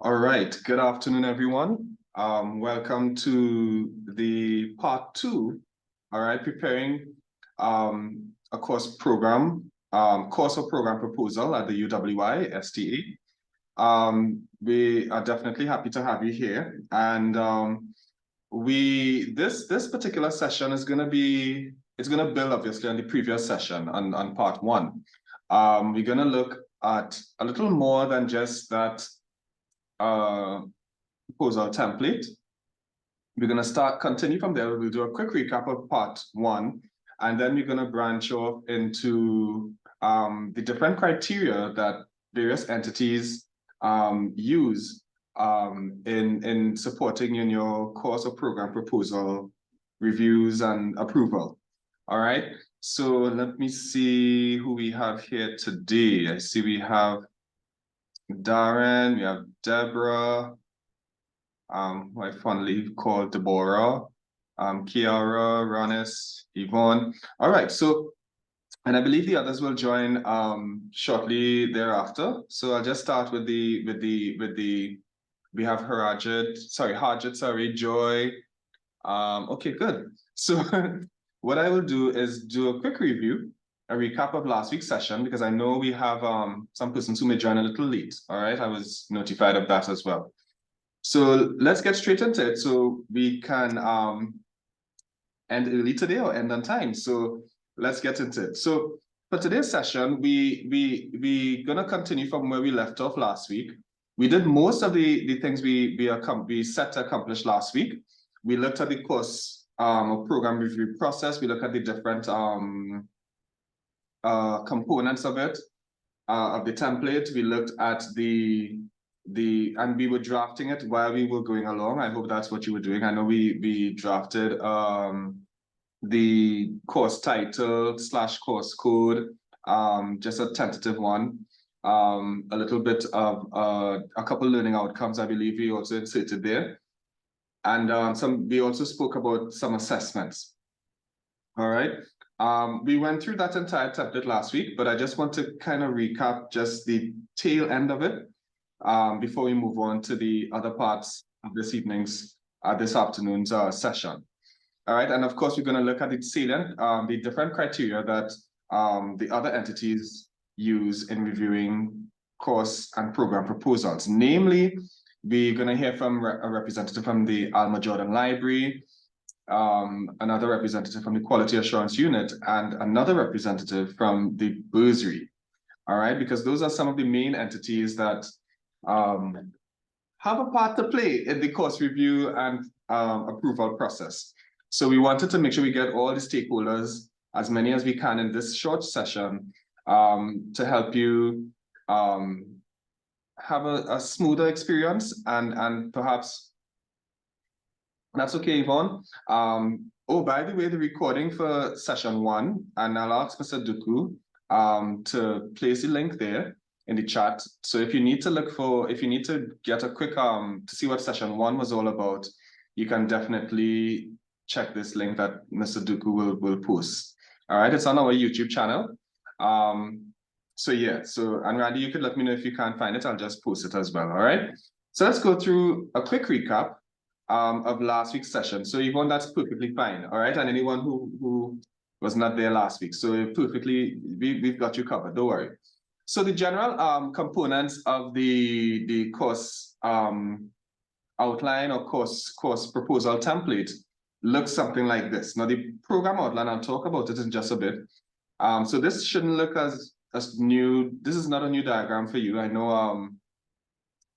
All right, good afternoon, everyone. Welcome to the part 2, all right, preparing a course program, course or program proposal at the UWI STA. We are definitely happy to have you here. And this particular session is going to be, it's going to build obviously on the previous session on part 1. We're going to look at a little more than just that proposal template. We're going to continue from there. We'll do a quick recap of part 1, and then we're going to branch off into the different criteria that various entities use in supporting in your course or program proposal reviews and approval. All right, so let me see who we have here today. I see we have Darren, we have Deborah, who I fondly call Deborah, Kiara, Ronis, Yvonne. All right, so, and I believe the others will join shortly thereafter. So I'll just start with we have Harjit, Joy. Okay, good. So what I will do is do a quick review, a recap of last week's session, because I know we have some persons who may join a little late. All right, I was notified of that as well. So let's get straight into it so we can end early today or end on time. So let's get into it. So for today's session, we're gonna continue from where we left off last week. We did most of the things we set to accomplish last week. We looked at the course program review process. We looked at the different components of it, of the template. We looked at and we were drafting it while we were going along. I hope that's what you were doing. I know we drafted the course title / course code, just a tentative one, a little bit of a couple learning outcomes, I believe we also inserted there. And we also spoke about some assessments. All right. We went through that entire template last week, but I just want to kind of recap just the tail end of it before we move on to the other parts of this afternoon's session. All right, and of course, we're going to look at the salient, the different criteria that the other entities use in reviewing course and program proposals. Namely, we're going to hear from a representative from the Alma Jordan Library, another representative from the Quality Assurance Unit, and another representative from the Bursary. All right, because those are some of the main entities that have a part to play in the course review and approval process. So we wanted to make sure we get all the stakeholders, as many as we can in this short session, to help you have a smoother experience and perhaps, that's okay, Yvonne. Oh, by the way, the recording for session 1, and I'll ask Mr. Duku to place the link there in the chat. So if you need to get a quick, to see what session 1 was all about, you can definitely check this link that Mr. Duku will post. All right, it's on our YouTube channel. So yeah, and Randy, you could let me know if you can't find it. I'll just post it as well. All right. So let's go through a quick recap of last week's session. So Yvonne, that's perfectly fine. All right, and anyone who was not there last week, so perfectly, we've got you covered. Don't worry. So the general components of the course outline or course proposal template looks something like this. Now the program outline, I'll talk about it in just a bit. So this shouldn't look as new. This is not a new diagram for you. I know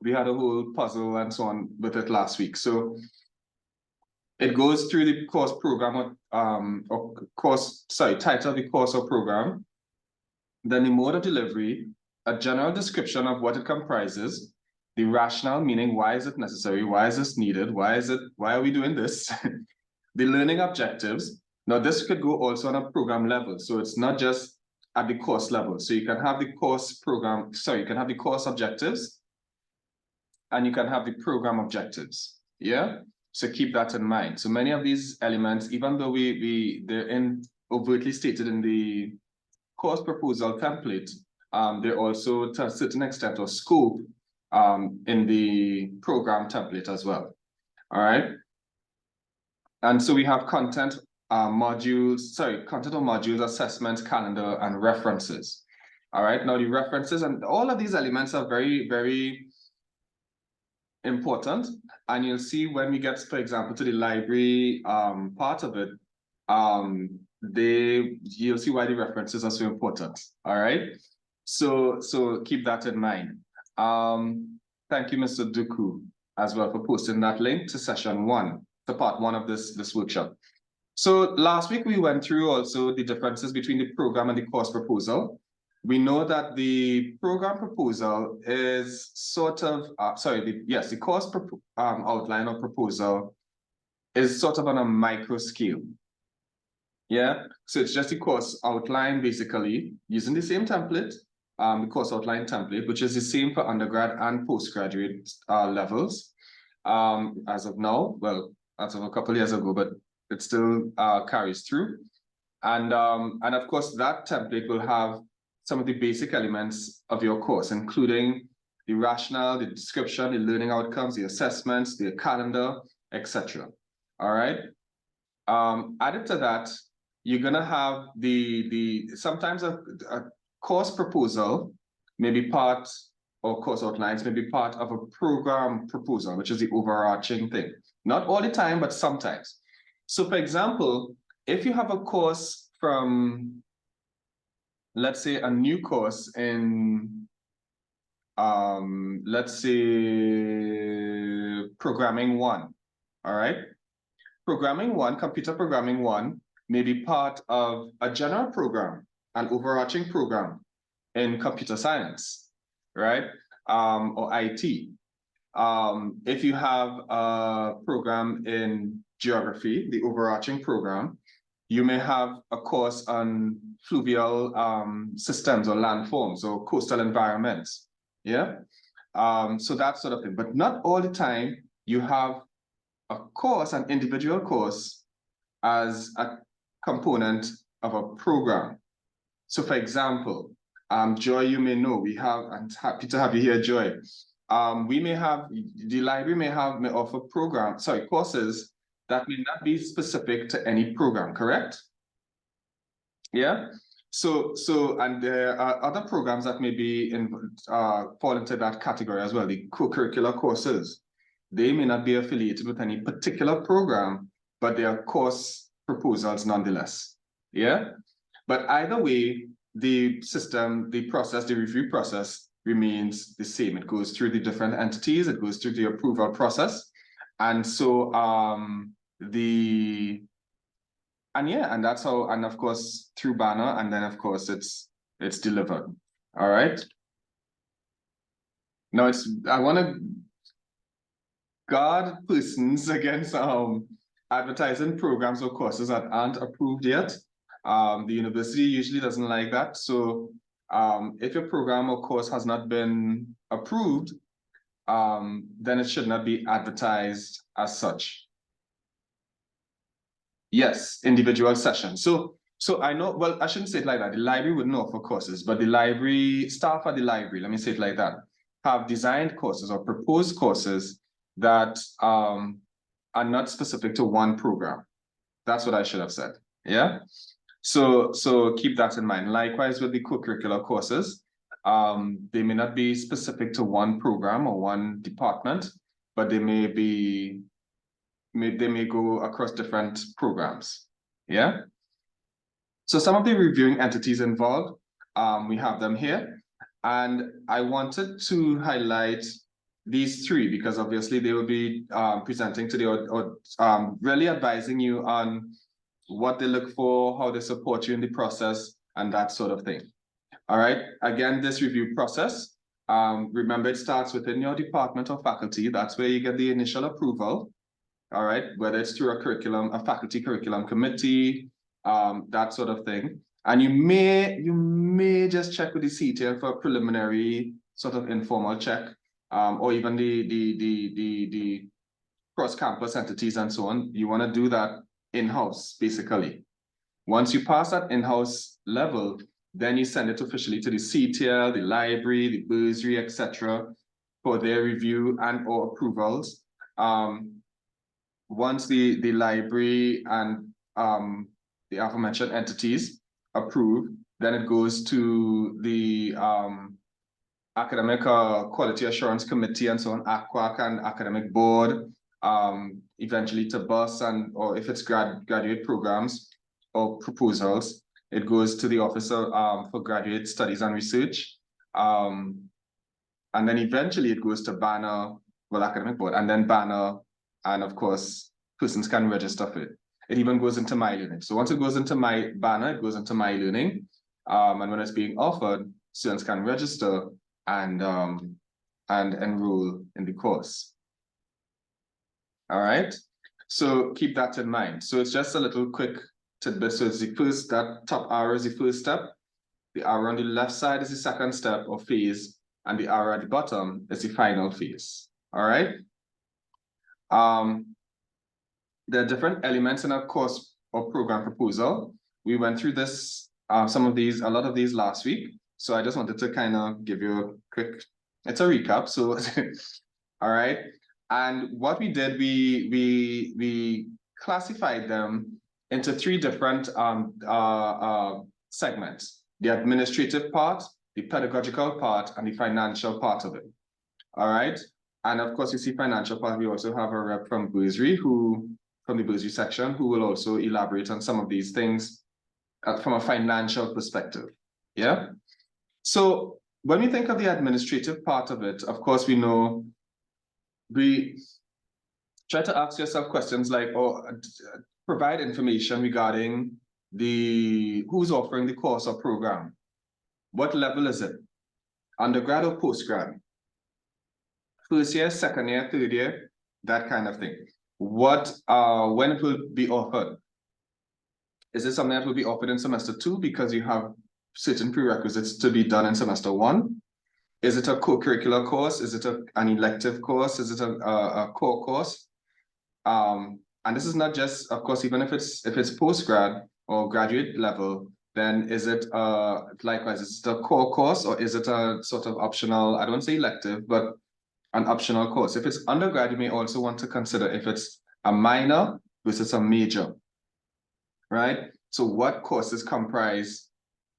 we had a whole puzzle and so on with it last week. So it goes through the course program title of the course or program, then the mode of delivery, a general description of what it comprises, the rationale, meaning why is it necessary, why is this needed, why are we doing this, the learning objectives. Now this could go also on a program level, so it's not just at the course level. So you can have the course objectives, and you can have the program objectives. Yeah, so keep that in mind. So many of these elements, even though they're overtly stated in the course proposal template, they're also to a certain extent or scope in the program template as well. All right. And so we have content content of modules, assessments, calendar, and references. All right. Now the references and all of these elements are very, very important. And you'll see when we get, for example, to the library part of it, you'll see why the references are so important. All right. So keep that in mind. Thank you, Mr. Duku, as well, for posting that link to session 1, to part 1 of this workshop. So last week we went through also the differences between the program and the course proposal. We know that the program proposal is sort of, the course outline or proposal is sort of on a micro scale. Yeah, so it's just the course outline basically using the same template, the course outline template, which is the same for undergrad and postgraduate levels as of now. Well, as of a couple of years ago, but it still carries through. And of course, that template will have some of the basic elements of your course, including the rationale, the description, the learning outcomes, the assessments, the calendar, etc. All right. Added to that, you're gonna have sometimes a course proposal may be part, or course outlines may be part of a program proposal, which is the overarching thing. Not all the time, but sometimes. So for example, if you have a course from, let's say, a new course in, let's say, Programming 1, all right? Programming 1, Computer Programming 1, may be part of a general program, an overarching program in computer science, right? Or IT. If you have a program in geography, the overarching program, you may have a course on fluvial systems or landforms or coastal environments, yeah? So that sort of thing, but not all the time you have a course, an individual course, as a component of a program. So for example, Joy, you may know, I'm happy to have you here, Joy. We may have, the library may offer courses that may not be specific to any program, correct? Yeah. So and there are other programs that may be fall into that category as well, the co-curricular courses. They may not be affiliated with any particular program, but they are course proposals nonetheless. Yeah. But either way, the system, the process, the review process remains the same. It goes through the different entities, it goes through the approval process. And so and that's how, and of course through banner, and then of course it's delivered. All right. Now I want to guard persons against advertising programs or courses that aren't approved yet. The university usually doesn't like that. So if your program or course has not been approved, then it should not be advertised as such. Yes, individual sessions. So I know, well, I shouldn't say it like that. The library would know for courses, but the library staff at the library, let me say it like that, have designed courses or proposed courses that are not specific to one program. That's what I should have said. Yeah. So keep that in mind. Likewise with the co-curricular courses, they may not be specific to one program or one department, but they may go across different programs. Yeah. So some of the reviewing entities involved, we have them here, and I wanted to highlight these 3 because obviously they will be presenting to really advising you on what they look for, how they support you in the process, and that sort of thing. All right. Again, this review process, remember, it starts within your department or faculty. That's where you get the initial approval. All right, whether it's through a faculty curriculum committee, that sort of thing. And you may just check with the CTL for a preliminary sort of informal check, or even the cross-campus entities and so on. You want to do that in-house, basically. Once you pass that in-house level, then you send it officially to the CTL, the library, the bursary, etc., for their review and or approvals. Once the library and the aforementioned entities approve, then it goes to the Academic Quality Assurance Committee and so on, ACQUAC and Academic Board, eventually to BUS, and or if it's graduate programs or proposals, it goes to the Office for Graduate Studies and Research. And then eventually it goes to Banner, well, Academic Board, and then Banner, and of course, persons can register for it. It even goes into My Learning. So once it goes into my Banner, it goes into My Learning. And when it's being offered, students can register and enroll in the course. All right, so keep that in mind. So it's just a little quick tidbit. So it's the first, that top arrow is the first step. The arrow on the left side is the second step or phase, and the arrow at the bottom is the final phase. All right. There are different elements in a course or program proposal. We went through this, a lot of these last week. So I just wanted to kind of give you a quick, it's a recap. So, all right. And what we did, we classified them into three different segments: the administrative part, the pedagogical part, and the financial part of it. All right. And of course, you see financial part, we also have a rep from Bursary, from the Bursary section, who will also elaborate on some of these things from a financial perspective. Yeah. So when we think of the administrative part of it, of course, we know we try to ask yourself questions like, or provide information regarding who's offering the course or program. What level is it? Undergrad or postgrad? First year, second year, third year, that kind of thing. What, when it will be offered? Is it something that will be offered in semester 2 because you have certain prerequisites to be done in semester 1? Is it a co-curricular course? Is it an elective course? Is it a core course? And this is not just, of course, even if it's postgrad or graduate level, then is it likewise, is it a core course, or is it a sort of optional, I don't want to say elective, but an optional course? If it's undergrad, you may also want to consider if it's a minor versus a major, right? So what courses comprise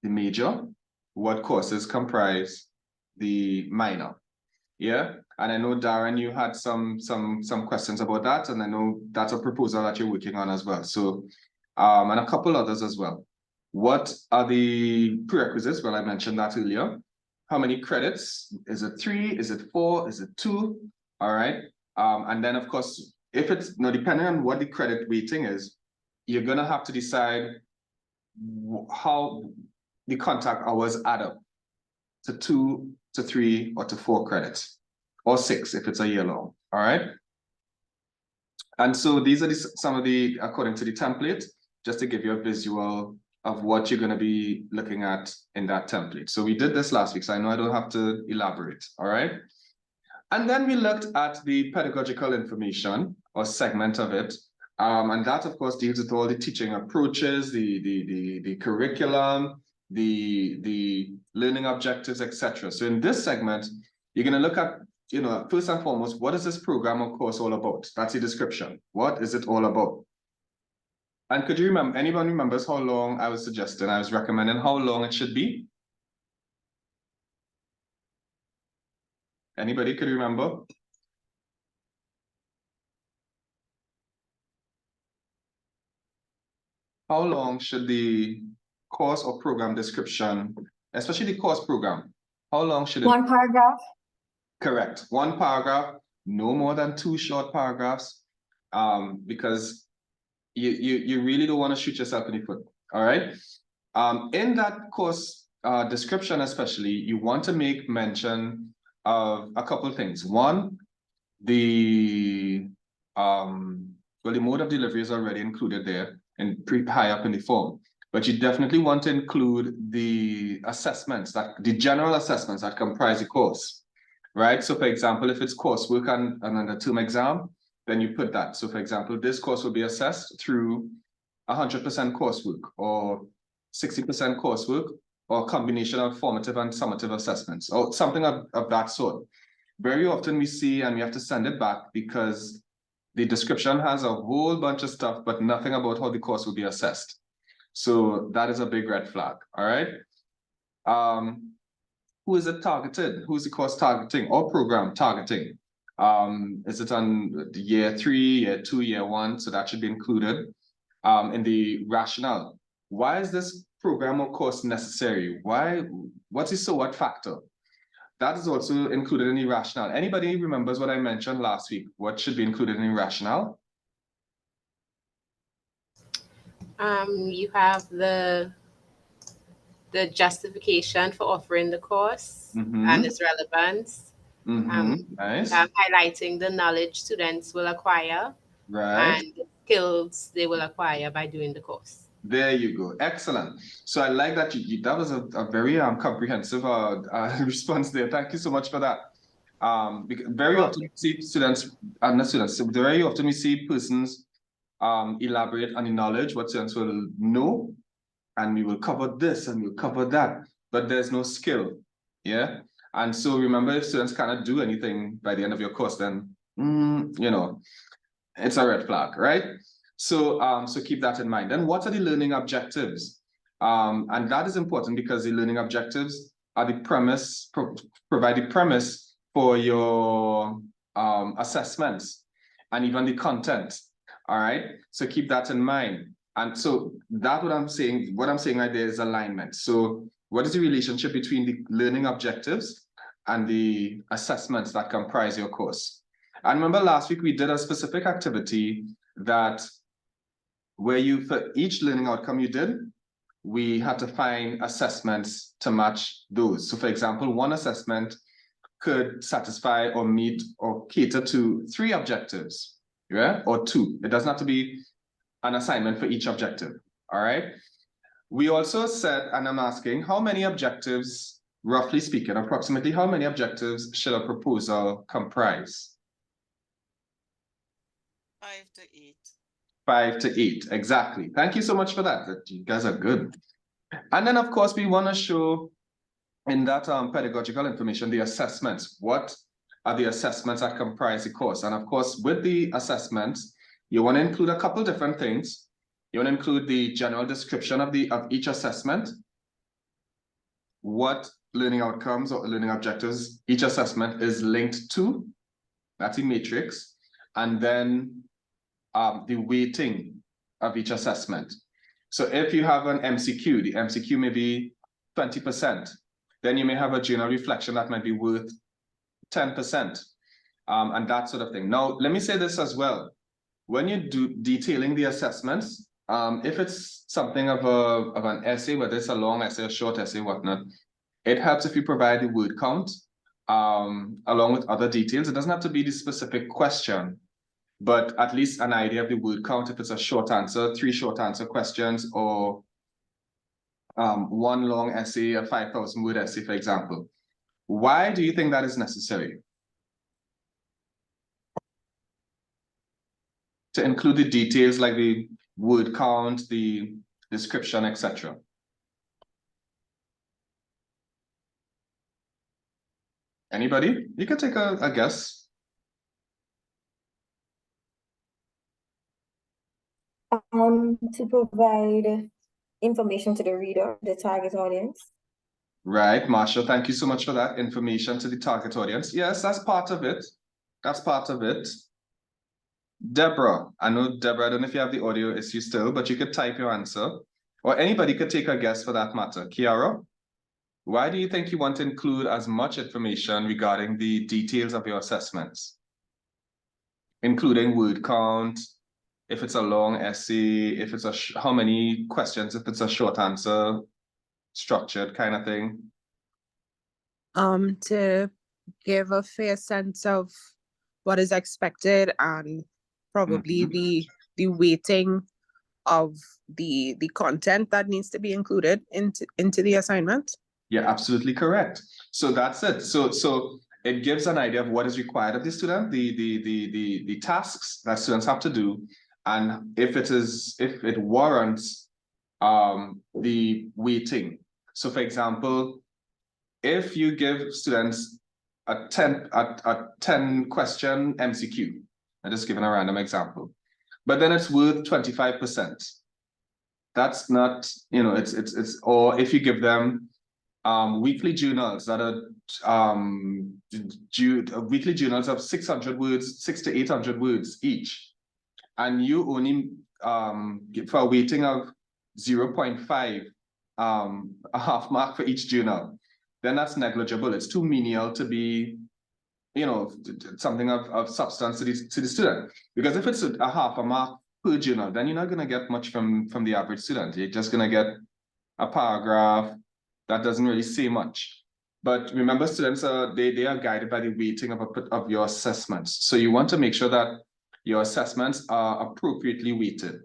the major? What courses comprise the minor? Yeah, and I know Darren, you had some questions about that, and I know that's a proposal that you're working on as well. So, and a couple others as well. What are the prerequisites? Well, I mentioned that earlier. How many credits? Is it 3? Is it 4? Is it 2? All right. And then, of course, if it's depending on what the credit weighting is, you're gonna have to decide how the contact hours add up to 2, to 3, or to 4 credits, or 6 if it's a year long. All right. And so these are some of the, according to the template, just to give you a visual of what you're going to be looking at in that template. So we did this last week, so I know I don't have to elaborate. All right. And then we looked at the pedagogical information or segment of it. And that, of course, deals with all the teaching approaches, the curriculum, the learning objectives, etc. So in this segment, you're going to look at, first and foremost, what is this program or course all about? That's the description. What is it all about? And could you remember, anyone remembers how long I was suggesting, I was recommending how long it should be? Anybody could remember? How long should the course or program description, especially the course program, how long should it? 1 paragraph. Correct. 1 paragraph, no more than 2 short paragraphs, because you really don't want to shoot yourself in the foot. All right. In that course description, especially, you want to make mention of a couple of things. One, the mode of delivery is already included there and high up in the form, but you definitely want to include the assessments, the general assessments that comprise the course, right? So for example, if it's coursework and a term exam, then you put that. So for example, this course will be assessed through 100% coursework or 60% coursework, or a combination of formative and summative assessments, or something of that sort. very often we see, and we have to send it back because the description has a whole bunch of stuff, but nothing about how the course will be assessed. So that is a big red flag, all right? Who is it targeted? Who is the course targeting or program targeting? Is it on the year 3, year 2, year 1? So that should be included. In the rationale. Why is this program or course necessary? What's the so what factor? That is also included in the rationale. Anybody remembers what I mentioned last week? What should be included in the rationale? You have the justification for offering the course and its relevance. Nice. You have highlighting the knowledge students will acquire, right, and the skills they will acquire by doing the course. There you go. Excellent. So I like that that was a very comprehensive response there. Thank you so much for that. Because very often we see students, not students, very often we see persons elaborate on the knowledge, what students will know, and we will cover this and we'll cover that, but there's no skill. Yeah. And so remember, if students cannot do anything by the end of your course, then you know, it's a red flag, right? So so keep that in mind. Then what are the learning objectives? And that is important because the learning objectives are the premise, provide the premise for your assessments and even the content. All right. So keep that in mind. And so that's what I'm saying right there is alignment. So what is the relationship between the learning objectives and the assessments that comprise your course? And remember last week we did a specific activity that where for each learning outcome you did, we had to find assessments to match those. So for example, one assessment could satisfy or meet or cater to 3 objectives, yeah, or 2. It doesn't have to be an assignment for each objective, all right? We also said, and I'm asking, how many objectives, roughly speaking, approximately how many objectives should a proposal comprise? 5 to 8. 5 to 8, exactly. Thank you so much for that. You guys are good. And then, of course, we want to show in that pedagogical information, the assessments. What are the assessments that comprise the course? And of course, with the assessments, you want to include a couple different things. You want to include the general description of each assessment, what learning outcomes or learning objectives each assessment is linked to, that's a matrix, and then the weighting of each assessment. So if you have an MCQ, the MCQ may be 20%, then you may have a journal reflection that might be worth 10%, and that sort of thing. Now, let me say this as well. When you do detailing the assessments, if it's something of an essay, whether it's a long essay, a short essay, whatnot, it helps if you provide the word count along with other details. It doesn't have to be the specific question, but at least an idea of the word count if it's a short answer, 3 short answer questions, or 1 long essay, a 5,000 word essay, for example. Why do you think that is necessary? To include the details like the word count, the description, etc. Anybody? You can take a guess. To provide information to the reader, the target audience. Right, Marshall, thank you so much for that information to the target audience. Yes, that's part of it. That's part of it. Deborah, I know, Deborah, I don't know if you have the audio issue still, but you could type your answer. Or anybody could take a guess for that matter. Kiara, why do you think you want to include as much information regarding the details of your assessments? Including word count, if it's a long essay, if it's how many questions, if it's a short answer, structured kind of thing. To give a fair sense of what is expected and probably the weighting of the content that needs to be included into the assignment. Yeah, absolutely correct. So that's it. So it gives an idea of what is required of the student, the tasks that students have to do, and if it warrants the weighting. So for example, if you give students a 10 question MCQ. I'm just giving a random example. But then it's worth 25%. That's not, you know, it's or if you give them weekly journals that are weekly journals of 600 words, 600 to 800 words each, and you only for a weighting of 0.5 a half mark for each journal, then that's negligible. It's too menial to be, you know, something of substance to the student. Because if it's a half a mark per journal, then you're not going to get much from the average student. You're just going to get a paragraph that doesn't really say much. But remember, students they are guided by the weighting of your assessments. So you want to make sure that your assessments are appropriately weighted.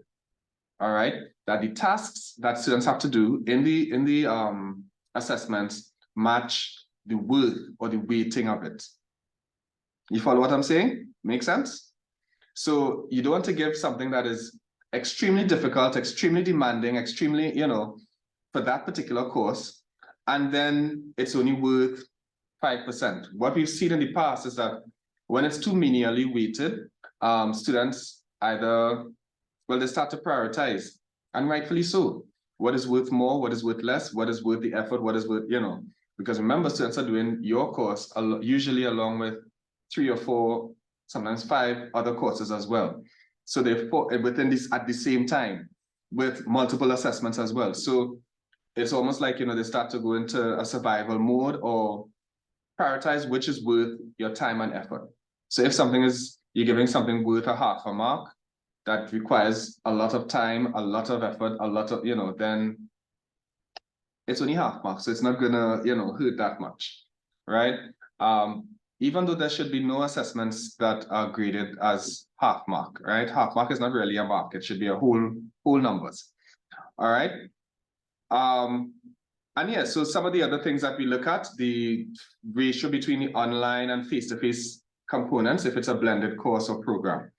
All right, that the tasks that students have to do in the assessments match the worth or the weighting of it. You follow what I'm saying? Make sense? So you don't want to give something that is extremely difficult, extremely demanding, extremely, you know, for that particular course, and then it's only worth 5%. What we've seen in the past is that when it's too menially weighted, students either, well, they start to prioritize, and rightfully so. What is worth more? What is worth less? What is worth the effort? What is worth, you know, because remember, students are doing your course usually along with 3 or 4, sometimes 5 other courses as well. So they're within this at the same time with multiple assessments as well. So it's almost like, you know, they start to go into a survival mode or prioritize which is worth your time and effort. So if you're giving something worth a half a mark that requires a lot of time, a lot of effort, a lot of, you know, then it's only half mark. So it's not gonna, you know, hurt that much, right? Even though there should be no assessments that are graded as half mark, right? Half mark is not really a mark. It should be a whole numbers. All right. And yeah, so some of the other things that we look at, the ratio between the online and face-to-face components, if it's a blended course or program.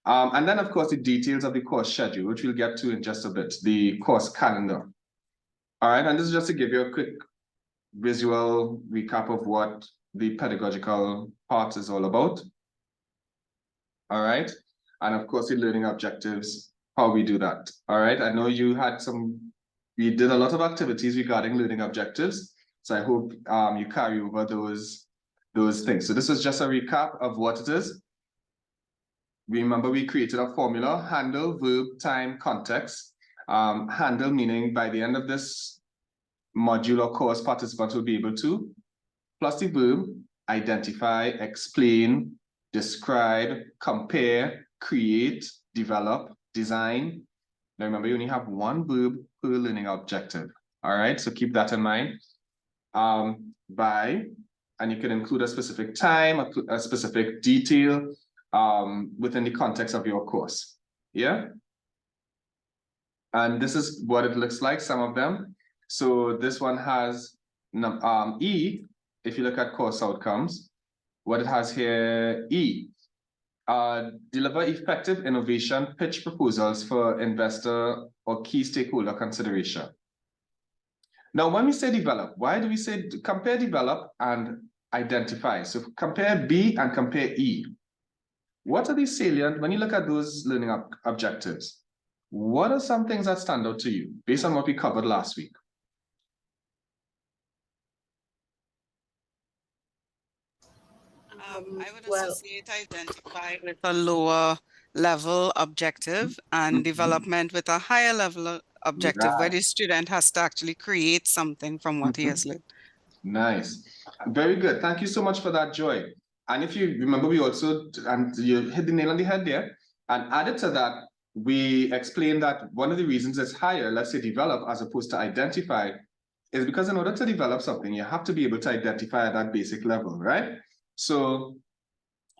And then of course, the details of the course schedule, which we'll get to in just a bit, the course calendar. All right, and this is just to give you a quick visual recap of what the pedagogical part is all about. All right, and of course, the learning objectives, how we do that. All right, I know you had we did a lot of activities regarding learning objectives. So I hope you carry over those things. So this is just a recap of what it is. Remember, we created a formula: handle, verb, time, context. Handle meaning by the end of this module or course, participants will be able to, plus the verb, identify, explain, describe, compare, create, develop, design. Now remember, you only have one verb per learning objective. All right, so keep that in mind. By, and you can include a specific time, a specific detail within the context of your course. Yeah. And this is what it looks like, some of them. So this one has E, if you look at course outcomes, what it has here, E. Deliver effective innovation pitch proposals for investor or key stakeholder consideration. Now, when we say develop, why do we say compare develop and identify? So compare B and compare E. What are these salient, when you look at those learning objectives, what are some things that stand out to you based on what we covered last week? I would associate identify with a lower level objective and development with a higher level objective, where the student has to actually create something from what he has learned. Nice. Very good. Thank you so much for that, Joy. And if you remember, we also, and you hit the nail on the head there, and added to that, we explained that one of the reasons it's higher, let's say develop as opposed to identify, is because in order to develop something, you have to be able to identify at that basic level, right? So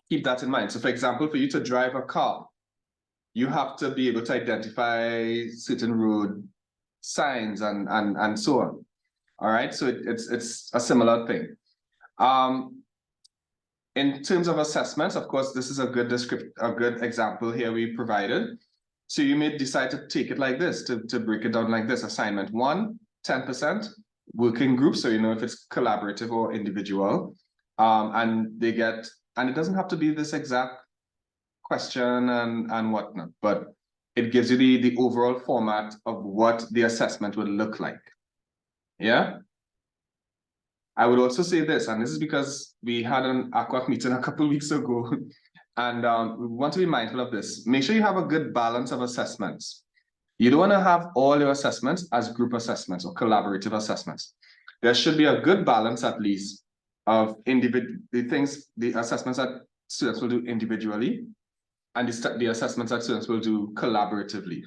keep that in mind. So for example, for you to drive a car, you have to be able to identify certain road signs and so on. All right, so it's a similar thing. In terms of assessments, of course, this is a good example here we provided. So you may decide to take it like this, to break it down like this. Assignment 1, 10%, working group, so you know if it's collaborative or individual. and they get, and it doesn't have to be this exact question and whatnot, but it gives you the overall format of what the assessment would look like. Yeah. I would also say this, and this is because we had an ACWAC meeting a couple of weeks ago, and we want to be mindful of this. Make sure you have a good balance of assessments. You don't want to have all your assessments as group assessments or collaborative assessments. There should be a good balance, at least, of the assessments that students will do individually and the assessments that students will do collaboratively.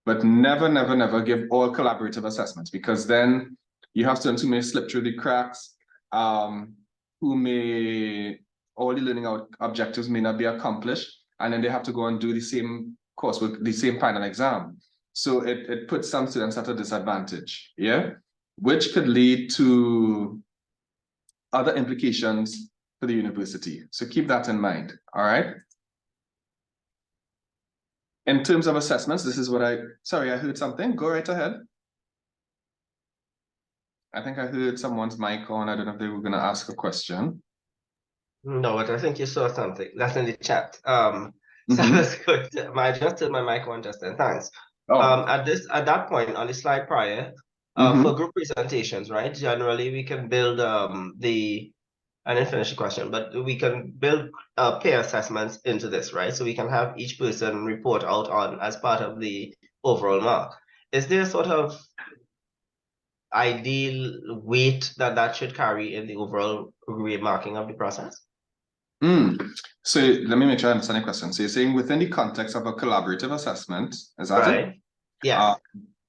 But never, never, never give all collaborative assessments, because then you have students who may slip through the cracks, who may, all the learning objectives may not be accomplished, and then they have to go and do the same coursework, the same final exam. So it puts some students at a disadvantage, yeah? Which could lead to other implications for the university. So keep that in mind, all right? In terms of assessments, this is what sorry, I heard something. Go right ahead. I think I heard someone's mic on. I don't know if they were going to ask a question. No, but I think you saw something. That's in the chat. So that's good. I adjusted my mic on just then. Thanks. Oh. At that point on the slide prior, for group presentations, right? Generally, we can build I didn't finish the question, but we can build peer assessments into this, right? So we can have each person report out on as part of the overall mark. Is there sort of ideal weight that should carry in the overall grade marking of the process? So let me make sure I understand your question. So you're saying within the context of a collaborative assessment, is that right? it? Yeah.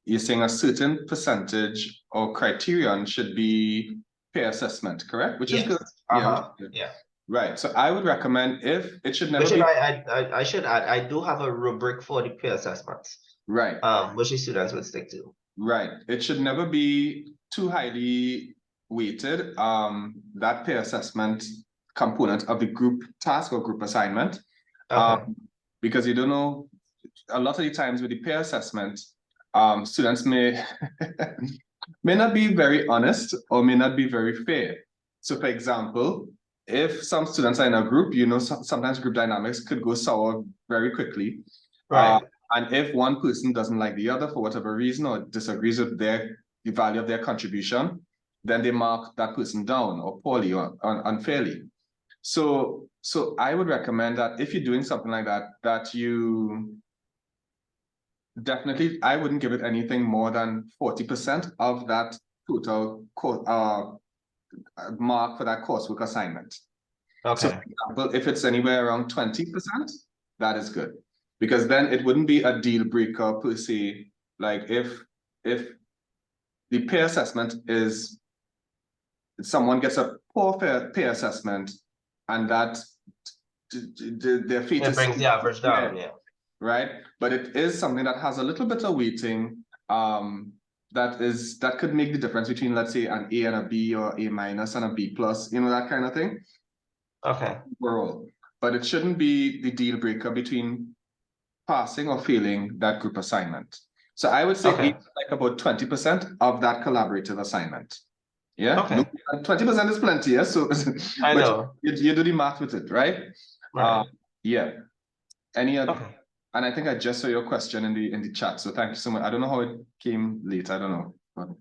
You're saying a certain percentage or criterion should be peer assessment, correct? Which is good. Yeah, yeah. Right. So I would recommend, if it should never Which be. I should add, I do have a rubric for the peer assessments. Right. Which the students would stick to. Right. It should never be too highly weighted. That peer assessment component of the group task or group assignment. Because you don't know, a lot of the times with the peer assessment, students may may not be very honest or may not be very fair. So for example, if some students are in a group, you know, sometimes group dynamics could go sour very quickly. Right. And if one person doesn't like the other for whatever reason or disagrees with the value of their contribution, then they mark that person down or poorly or unfairly. So I would recommend that if you're doing something like that, that you definitely, I wouldn't give it anything more than 40% of that total mark for that coursework assignment. Okay. So for example, if it's anywhere around 20%, that is good. Because then it wouldn't be a deal breaker per se. Like if the peer assessment is, someone gets a poor peer assessment and that their feet it brings the average down, yeah. Right. But it is something that has a little bit of weighting that could make the difference between, let's say, an A and a B or A minus and a B plus, you know, that kind of thing. Okay. Overall. But it shouldn't be the deal breaker between passing or failing that group assignment. So I would say like about 20% of that collaborative assignment. Yeah. Okay. 20% is plenty, yeah. So I know. You do the math with it, right? Right. Yeah. Any other? Okay. And I think I just saw your question in the chat. So thank you so much. I don't know how it came late. I don't know.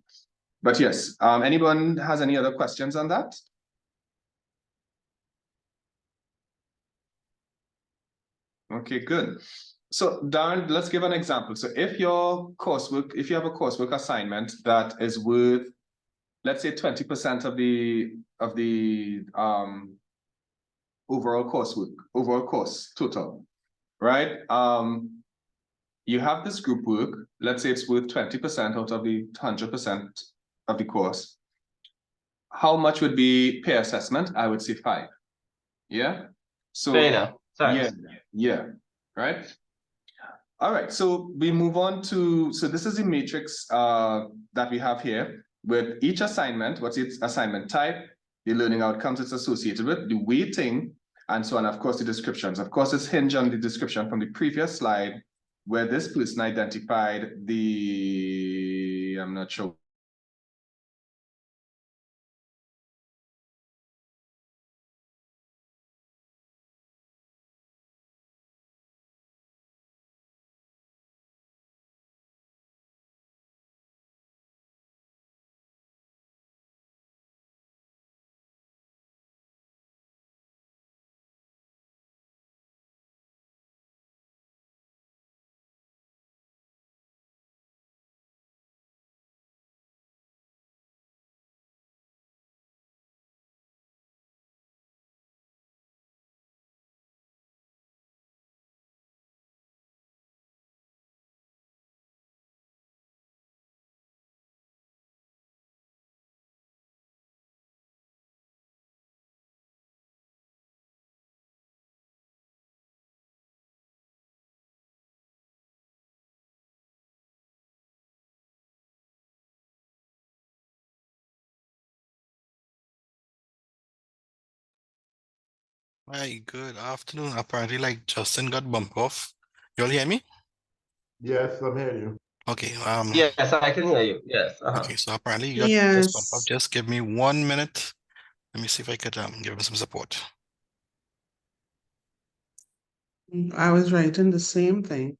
But yes. Anyone has any other questions on that? Okay, good. So Darren, let's give an example. So if you have a coursework assignment that is worth, let's say 20% of the overall course total, right? You have this group work, let's say it's worth 20% out of the 100% of the course. How much would be peer assessment? I would say 5. Yeah. So yeah, right. All right, so we move on to, so this is the matrix that we have here with each assignment, what's its assignment type, the learning outcomes it's associated with, the weighting, and so on, of course, the descriptions. Of course, it's hinged on the description from the previous slide where this person identified the, I'm not sure Hi, good afternoon. Apparently, like Justin got bumped off. You all hear me? Yes, I'm hearing you. Okay. Yes, I can hear you. Yes. Okay. So apparently, you got just bumped off. Just give me 1 minute. Let me see if I could give him some support. I was writing the same thing.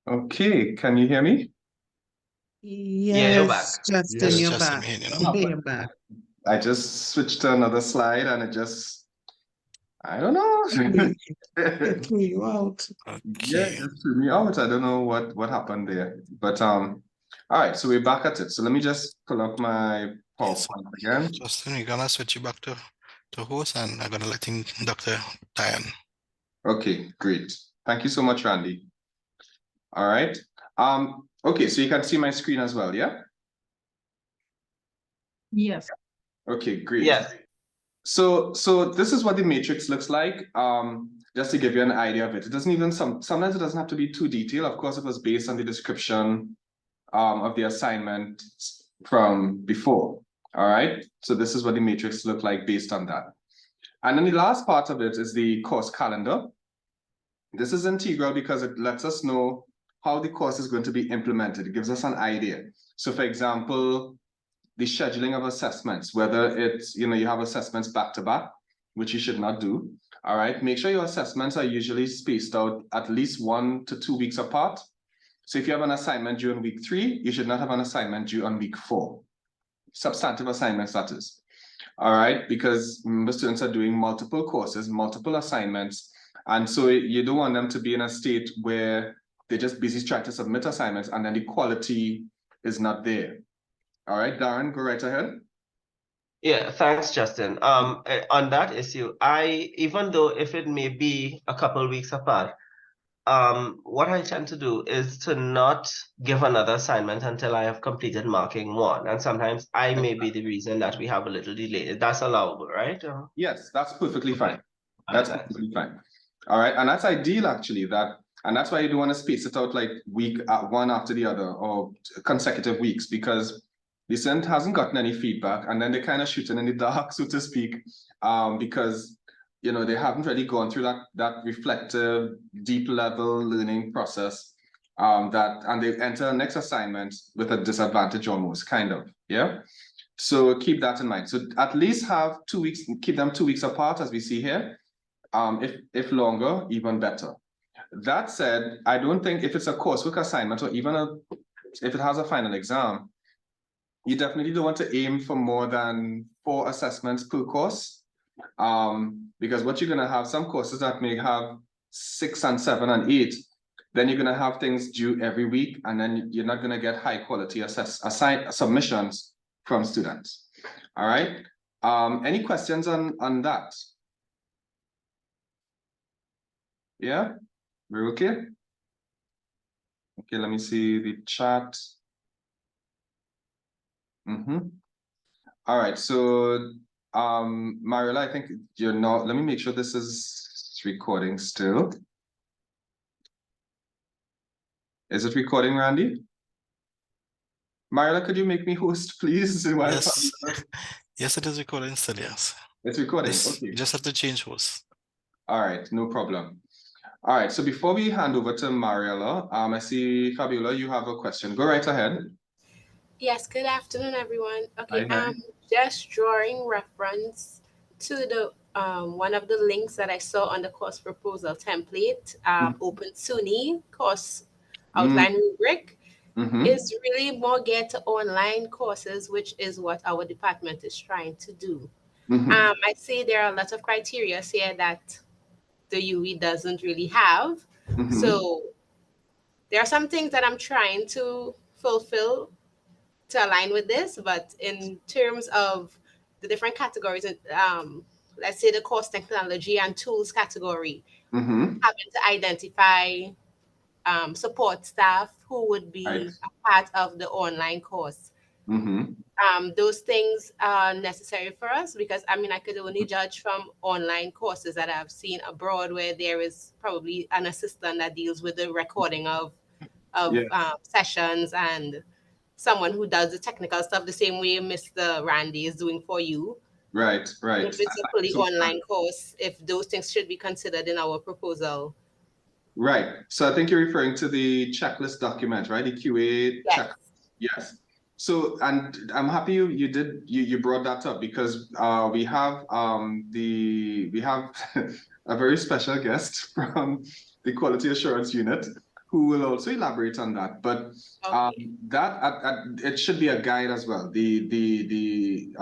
Okay, can you hear me? Yeah, you're back. Yes, Justin, Yes, you're Justin, back. you know. You're back. I just switched to another slide and it just, I don't know. It threw you out. Yeah, Okay. it just threw me out. I don't know what happened there. But all right, so we're back at it. So let me just pull up my Yes. PowerPoint again. Justin, we're gonna switch you back to host, and I'm gonna let in Dr. Diane. Okay, great. Thank you so much, Randy. All right. Okay, so you can see my screen as well, yeah? Yes. Okay, great. Yes. So this is what the matrix looks like. Just to give you an idea of it. It doesn't even sometimes it doesn't have to be too detailed. Of course, it was based on the description of the assignment from before. All right. So this is what the matrix looked like based on that. And then the last part of it is the course calendar. This is integral because it lets us know how the course is going to be implemented. It gives us an idea. So for example, the scheduling of assessments, whether it's, you have assessments back to back, which you should not do. All right, make sure your assessments are usually spaced out at least 1 to 2 weeks apart. So if you have an assignment due on week 3, you should not have an assignment due on week 4. Substantive assignments, that is. All right, because remember, students are doing multiple courses, multiple assignments. And so you don't want them to be in a state where they're just busy trying to submit assignments and then the quality is not there. All right, Darren, go right ahead. Yeah, thanks, Justin. On that issue, even though if it may be a couple weeks apart, what I tend to do is to not give another assignment until I have completed marking 1. And sometimes I may be the reason that we have a little delay. That's allowable, right? Yes, that's perfectly fine. That's Perfectly fine. All right, and that's ideal actually. And that's why you don't want to space it out like one after the other or consecutive weeks, because the student hasn't gotten any feedback and then they're kind of shooting in the dark, so to speak, because they haven't really gone through that reflective, deep level learning process. And they enter the next assignment with a disadvantage almost, kind of, yeah. So keep that in mind. So at least have 2 weeks, keep them 2 weeks apart, as we see here. If longer, even better. That said, I don't think if it's a coursework assignment or even if it has a final exam, you definitely don't want to aim for more than 4 assessments per course. Because what you're going to have, some courses that may have 6 and 7 and 8, then you're going to have things due every week, and then you're not going to get high quality submissions from students. All right. Any questions on that? Yeah, we're okay. Okay, let me see the chat. All right, so Mariela, I think you're not. Let me make sure this is recording still. Is it recording, Randy? Mariela, could you make me host, please? Yes. Yes, it is recording still, yes. It's recording, Yes, okay. you just have to change host. All right, no problem. All right, so before we hand over to Mariela, I see Fabiola, you have a question. Go right ahead. Yes, good afternoon, everyone. Okay, Hi. just drawing reference to the one of the links that I saw on the course proposal template, Open SUNY course outline rubric, is really more geared to online courses, which is what our department is trying to do. I see there are a lot of criteria here that the UE doesn't really have. So there are some things that I'm trying to fulfill to align with this, but in terms of the different categories, let's say the course technology and tools category, having to identify support staff who would be a part of the online course. those things are necessary for us, because I mean, I could only judge from online courses that I've seen abroad, where there is probably an assistant that deals with the recording of Yes. sessions, and someone who does the technical stuff the same way Mr. Randy is doing for you. Right, right. If it's a fully online course, if those things should be considered in our proposal. Right. So I think you're referring to the checklist document, right? The QA checklist. Yes. So, and I'm happy you brought that up, because we have a very special guest from the quality assurance unit who will also elaborate on that. But it should be a guide as well. The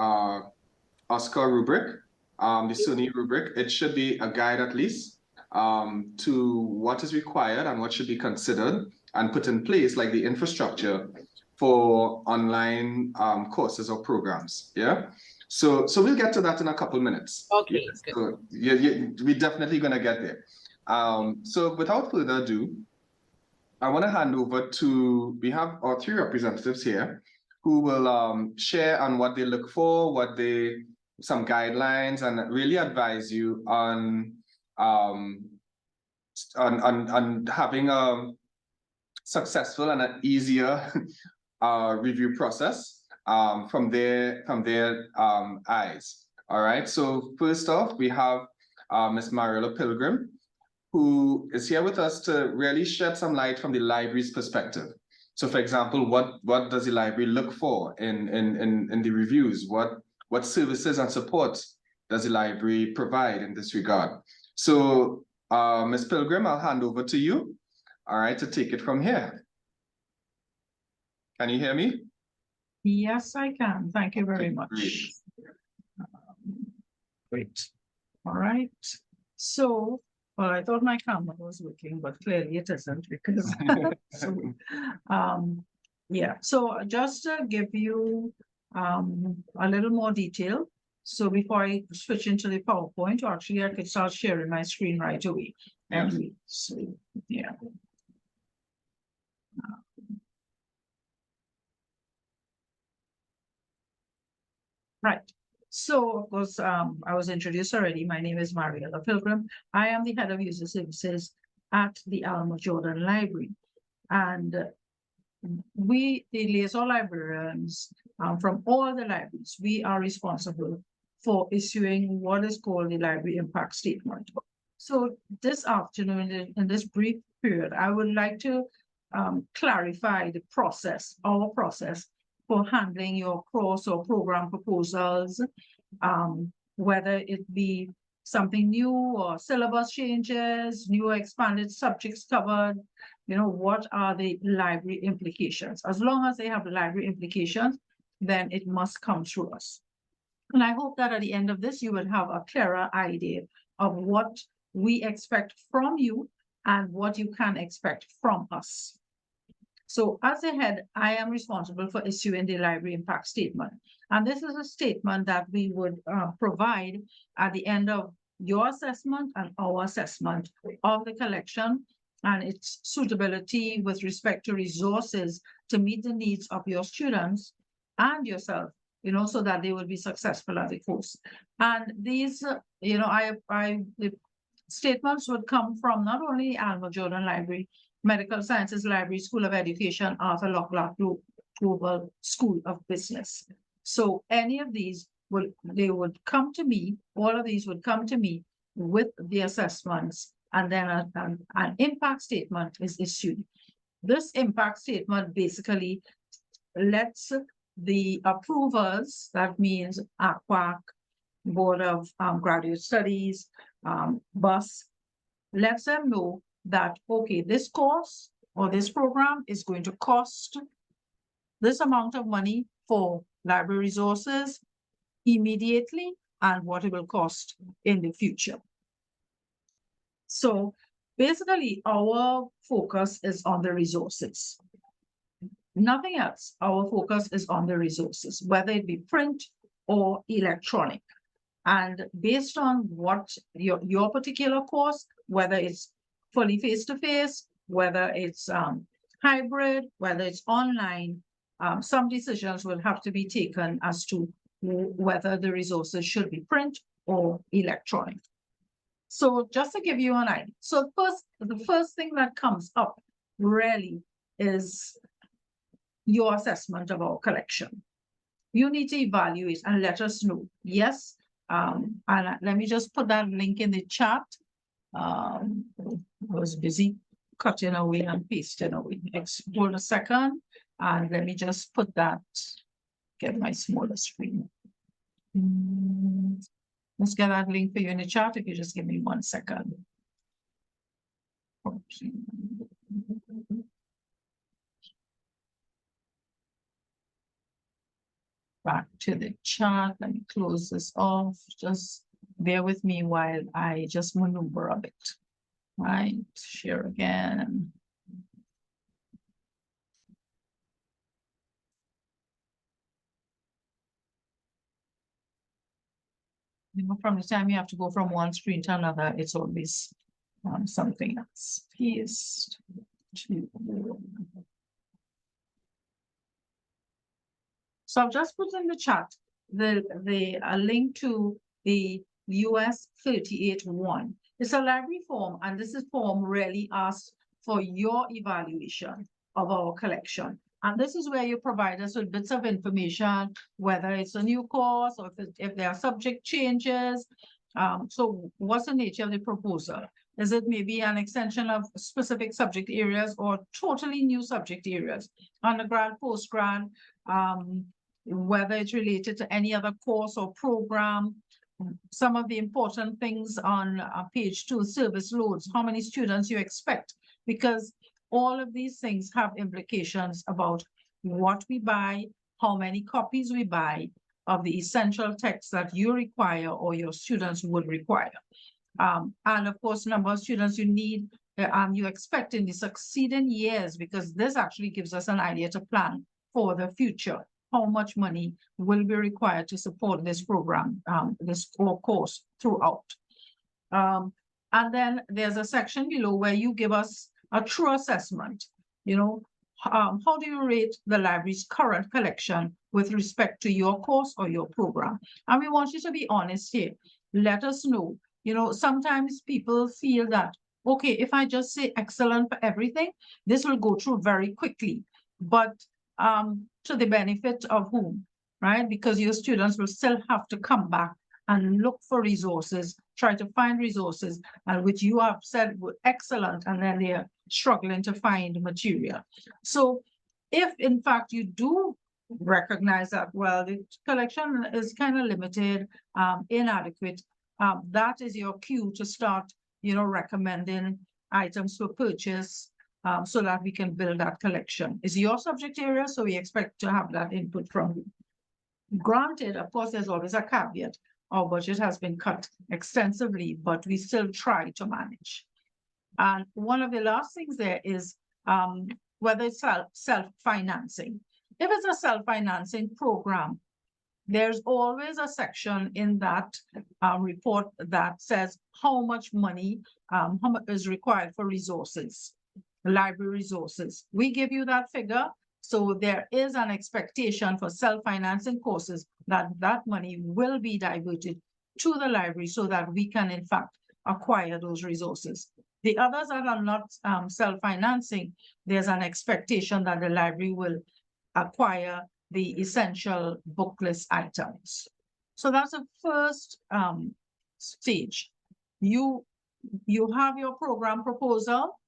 OGSR rubric, the SUNY rubric, it should be a guide at least to what is required and what should be considered and put in place, like the infrastructure for online courses or programs. Yeah. So we'll get to that in a couple minutes. Okay. Yeah, so we're definitely gonna get there. So without further ado, I want to hand over to, we have our 3 representatives here who will share on what they look for, some guidelines, and really advise you on having a successful and an easier review process from their eyes. All right. So first off, we have Ms. Mariela Pilgrim, who is here with us to really shed some light from the library's perspective. So, for example, what does the library look for in the reviews? What services and support does the library provide in this regard? So, Ms. Pilgrim, I'll hand over to you, all right, to take it from here. Can you hear me? Yes, I can. Thank you very much. Great. All right. So, well, I thought my camera was working, but clearly it isn't, because yeah. So just to give you a little more detail. So before I switch into the PowerPoint, or actually I could start sharing my screen right away. Anyway, so yeah. Right. So, of course, I was introduced already. My name is Mariela Pilgrim. I am the head of user services at the Alma Jordan Library. And we, the liaison librarians from all the libraries, we are responsible for issuing what is called the library impact statement. So this afternoon, in this brief period, I would like to clarify the process, our process, for handling your course or program proposals, whether it be something new or syllabus changes, new or expanded subjects covered, what are the library implications? As long as they have library implications, then it must come through us. And I hope that at the end of this, you will have a clearer idea of what we expect from you and what you can expect from us. So as a head, I am responsible for issuing the library impact statement. And this is a statement that we would provide at the end of your assessment and our assessment of the collection and its suitability with respect to resources to meet the needs of your students and yourself, so that they will be successful at the course. And these, the statements would come from not only Alma Jordan Library, Medical Sciences Library, School of Education, Arthur Locklock Global School of Business. So any of these would come to me, all of these would come to me with the assessments, and then an impact statement is issued. This impact statement basically lets the approvers, that means ACWAC, Board of Graduate Studies, BUS, lets them know that, okay, this course or this program is going to cost this amount of money for library resources immediately and what it will cost in the future. So basically, our focus is on the resources. Nothing else. Our focus is on the resources, whether it be print or electronic. And based on what your particular course, whether it's fully face-to-face, whether it's hybrid, whether it's online, some decisions will have to be taken as to whether the resources should be print or electronic. So just to give you an idea, so the first thing that comes up really is your assessment of our collection. You need to evaluate and let us know. Yes, and let me just put that link in the chat. I was busy cutting away and pasting away. Hold a second, and let me just put that, get my smaller screen. Let's get that link for you in the chat if you just give me 1 second. Okay. Back to the chat. Let me close this off. Just bear with me while I just maneuver a bit. Right, share again. You know, from the time you have to go from one screen to another, it's always something else. Paste to. So I've just put in the chat the link to the US 38-1. It's a library form, and this is form really asks for your evaluation of our collection. And this is where you provide us with bits of information, whether it's a new course or if there are subject changes. So what's the nature of the proposal? Is it maybe an extension of specific subject areas or totally new subject areas? Undergrad, postgrad, whether it's related to any other course or program. Some of the important things on page 2, service loads, how many students you expect, because all of these things have implications about what we buy, how many copies we buy of the essential text that you require or your students would require. And of course, number of students you need, you expect in the succeeding years, because this actually gives us an idea to plan for the future. How much money will be required to support this program, this course throughout. And then there's a section below where you give us a true assessment. You know, how do you rate the library's current collection with respect to your course or your program? And we want you to be honest here. Let us know. You know, sometimes people feel that, okay, if I just say excellent for everything, this will go through very quickly. But to the benefit of whom, right? Because your students will still have to come back and look for resources, try to find resources, which you have said were excellent, and then they're struggling to find material. So if in fact you do recognize that, well, the collection is kind of limited, inadequate, that is your cue to start, you know, recommending items for purchase, so that we can build that collection. It's your subject area, so we expect to have that input from you. Granted, of course, there's always a caveat. Our budget has been cut extensively, but we still try to manage. And one of the last things there is whether it's self-financing. If it's a self-financing program, there's always a section in that report that says how much money is required for resources, library resources. We give you that figure. So there is an expectation for self-financing courses that that money will be diverted to the library so that we can in fact acquire those resources. The others that are not self-financing, there's an expectation that the library will acquire the essential book list items. So that's the first stage. You have your program proposal,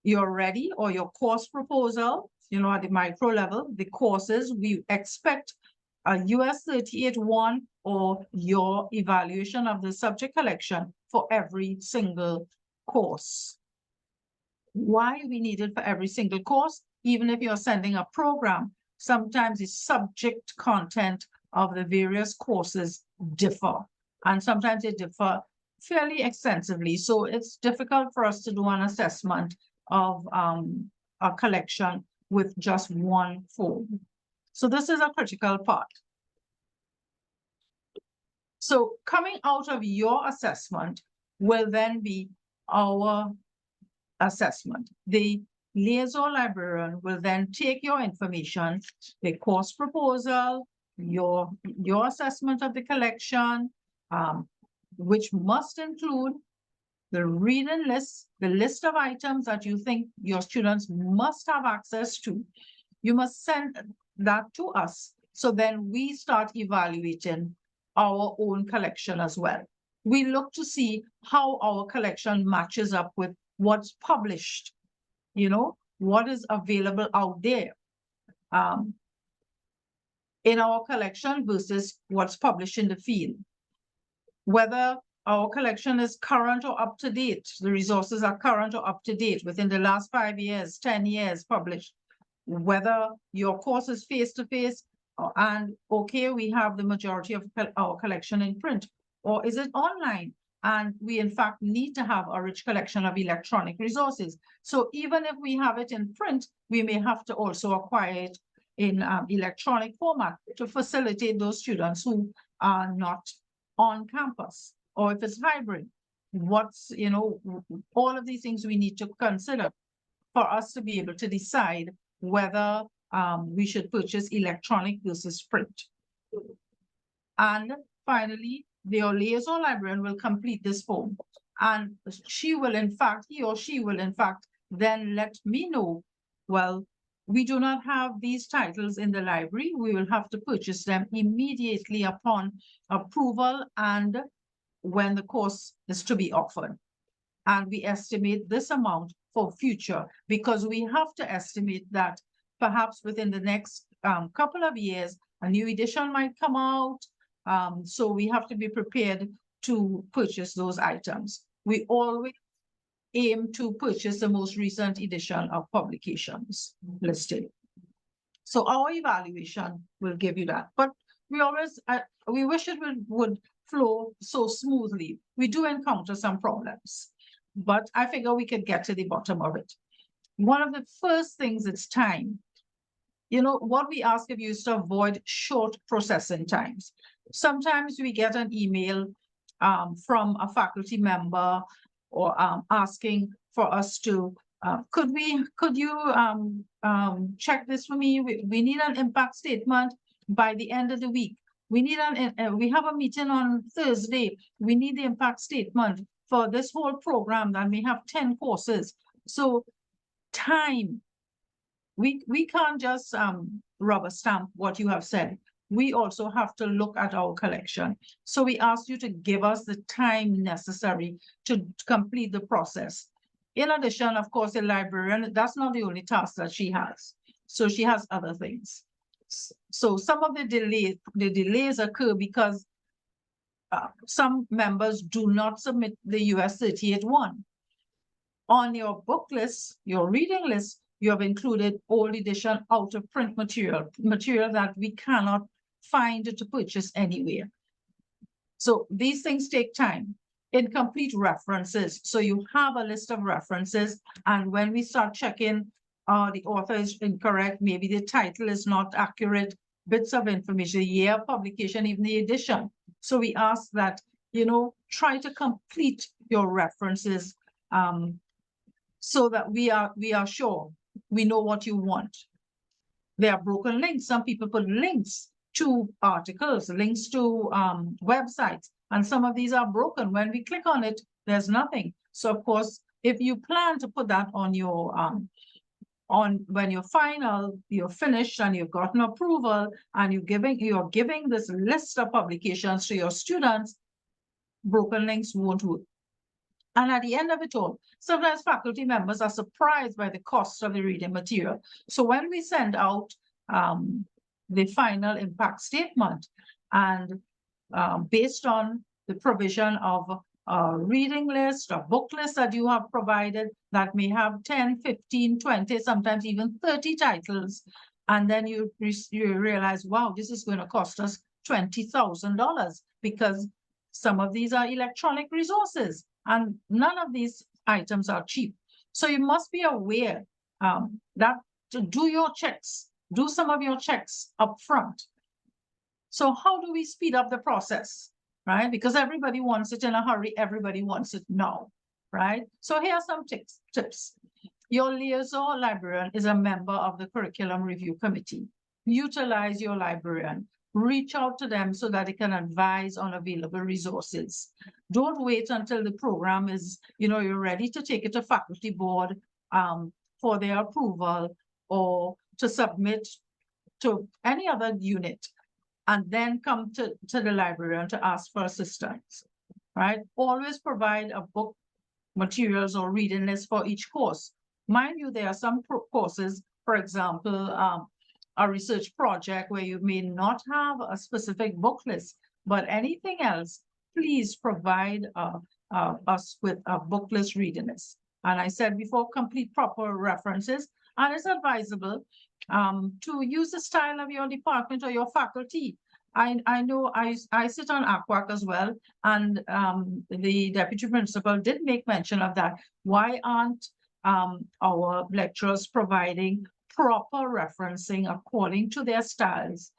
you're ready, or your course proposal, you know, at the micro level, the courses, we expect a US 38-1 or your evaluation of the subject collection for every single course. Why we need it for every single course? Even if you're sending a program, sometimes the subject content of the various courses differ, and sometimes they differ fairly extensively. So it's difficult for us to do an assessment of a collection with just one form. So this is a critical part. So coming out of your assessment will then be our assessment. The liaison librarian will then take your information, the course proposal, your assessment of the collection, which must include the reading list, the list of items that you think your students must have access to. You must send that to us. So then we start evaluating our own collection as well. We look to see how our collection matches up with what's published, you know, what is available out there in our collection versus what's published in the field. Whether our collection is current or up to date, the resources are current or up to date within the last 5 years, 10 years published. Whether your course is face-to-face and okay, we have the majority of our collection in print, or is it online? And we in fact need to have a rich collection of electronic resources. So even if we have it in print, we may have to also acquire it in electronic format to facilitate those students who are not on campus, or if it's hybrid. What's, you know, all of these things we need to consider for us to be able to decide whether we should purchase electronic versus print. And finally, the liaison librarian will complete this form, and she will in fact, he or she will in fact then let me know, well, we do not have these titles in the library. We will have to purchase them immediately upon approval and when the course is to be offered. And we estimate this amount for future, because we have to estimate that perhaps within the next couple of years, a new edition might come out. So we have to be prepared to purchase those items. We always aim to purchase the most recent edition of publications listed. So our evaluation will give you that. But we always, we wish it would flow so smoothly. We do encounter some problems, but I figure we could get to the bottom of it. One of the first things is time. You know, what we ask of you is to avoid short processing times. Sometimes we get an email from a faculty member or asking for us to, could you check this for me? We need an impact statement by the end of the week. We need we have a meeting on Thursday. We need the impact statement for this whole program that we have 10 courses. So time, we can't just rubber stamp what you have said. We also have to look at our collection. So we ask you to give us the time necessary to complete the process. In addition, of course, the librarian, that's not the only task that she has. So she has other things. So some of the delays occur because some members do not submit the US 38-1. On your book list, your reading list, you have included old edition out of print material that we cannot find to purchase anywhere. So these things take time. Incomplete references. So you have a list of references, and when we start checking, the author is incorrect, maybe the title is not accurate, bits of information, the year of publication, even the edition. So we ask that, you know, try to complete your references so that we are sure we know what you want. There are broken links. Some people put links to articles, links to websites, and some of these are broken. When we click on it, there's nothing. So of course, if you plan to put that on your when you're final, you're finished and you've gotten approval and you're giving this list of publications to your students, broken links won't work. And at the end of it all, sometimes faculty members are surprised by the cost of the reading material. So when we send out the final impact statement, and based on the provision of a reading list, a book list that you have provided that may have 10, 15, 20, sometimes even 30 titles, and then you realize, wow, this is going to cost us $20,000 because some of these are electronic resources. And none of these items are cheap. So you must be aware that to do your checks, do some of your checks up front. So how do we speed up the process, right? Because everybody wants it in a hurry. Everybody wants it now, right? So here are some tips. Your liaison librarian is a member of the curriculum review committee. Utilize your librarian. Reach out to them so that they can advise on available resources. Don't wait until the program is, you're ready to take it to faculty board for their approval or to submit to any other unit and then come to the librarian to ask for assistance, right? Always provide a book, materials or reading list for each course. Mind you, there are some courses, for example, a research project where you may not have a specific book list, but anything else, please provide us with a book list reading list. And I said before, complete proper references, and it's advisable to use the style of your department or your faculty. I know I sit on ACWAC as well, and the deputy principal did make mention of that. Why aren't our lecturers providing proper referencing according to their styles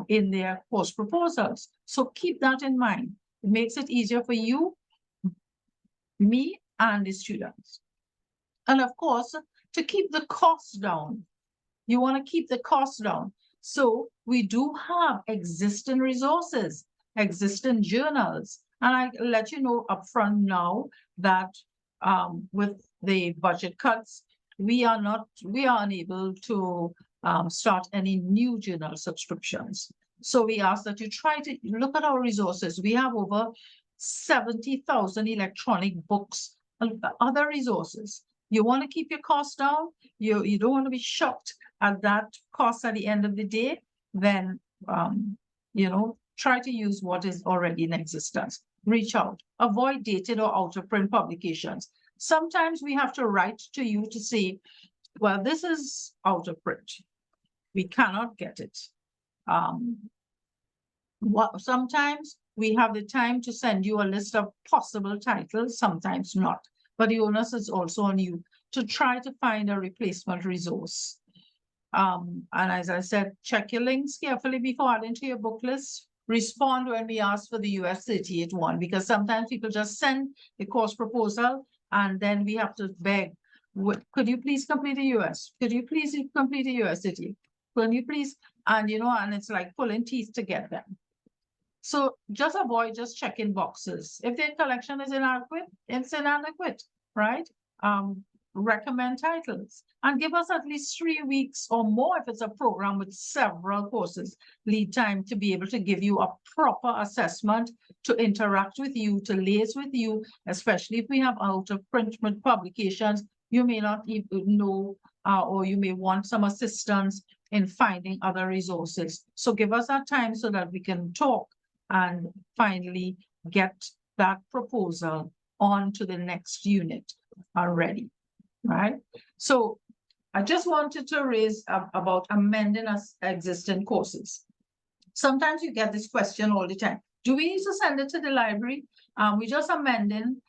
in their course proposals? So keep that in mind. It makes it easier for you, me, and the students. And of course, to keep the costs down. You want to keep the costs down. So we do have existing resources, existing journals. And I let you know upfront now that with the budget cuts, we are unable to start any new journal subscriptions. So we ask that you try to look at our resources. We have over 70,000 electronic books and other resources. You want to keep your costs down. You don't want to be shocked at that cost at the end of the day. Then, try to use what is already in existence. Reach out. Avoid dated or out of print publications. Sometimes we have to write to you to say, well, this is out of print. We cannot get it. Sometimes we have the time to send you a list of possible titles, sometimes not. But the onus is also on you to try to find a replacement resource. And as I said, check your links carefully before adding to your book list. Respond when we ask for the US 38 one, because sometimes people just send the course proposal and then we have to beg, could you please complete the US? Could you please complete the US city? Could you please? And and it's like pulling teeth to get them. So just avoid just checking boxes. If their collection is inadequate, it's inadequate, right? Recommend titles and give us at least 3 weeks or more if it's a program with several courses lead time to be able to give you a proper assessment, to interact with you, to liaise with you, especially if we have out of print publications. You may not even know or you may want some assistance in finding other resources. So give us that time so that we can talk and finally get that proposal on to the next unit already. Right. So I just wanted to raise about amending existing courses. Sometimes you get this question all the time. Do we need to send it to the library? We just amending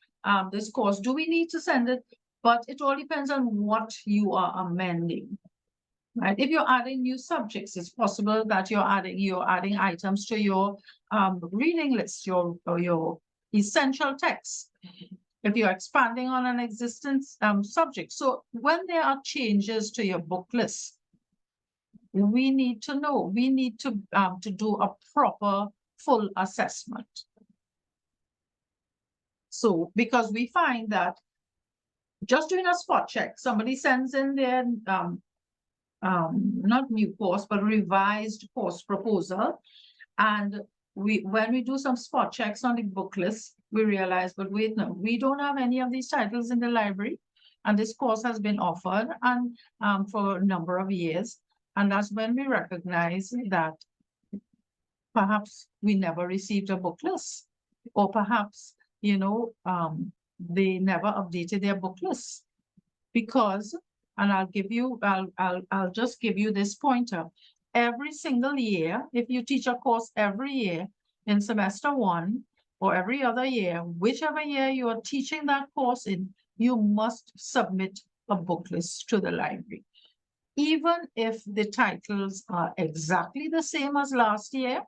this course. Do we need to send it? But it all depends on what you are amending. Right. If you're adding new subjects, it's possible that you're adding items to your reading list, your essential texts. If you're expanding on an existing subject. So when there are changes to your book list, we need to know, we need to do a proper full assessment. So because we find that just doing a spot check, somebody sends in their not new course, but revised course proposal. And when we do some spot checks on the book list, we realize, but wait, no, we don't have any of these titles in the library. And this course has been offered and for a number of years. And that's when we recognize that perhaps we never received a book list, or perhaps, they never updated their book list. Because, and I'll just give you this pointer. Every single year, if you teach a course every year in semester 1 or every other year, whichever year you are teaching that course in, you must submit a book list to the library. Even if the titles are exactly the same as last year,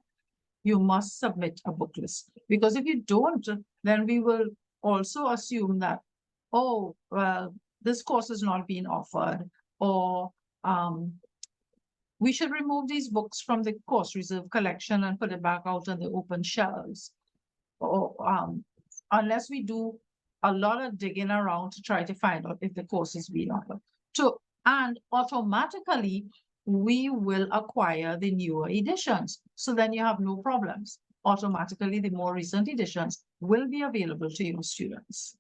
you must submit a book list. Because if you don't, then we will also assume that, oh, well, this course is not being offered, or we should remove these books from the course reserve collection and put it back out on the open shelves. Or unless we do a lot of digging around to try to find out if the course is being offered. And automatically, we will acquire the newer editions. So then you have no problems. Automatically, the more recent editions will be available to your students.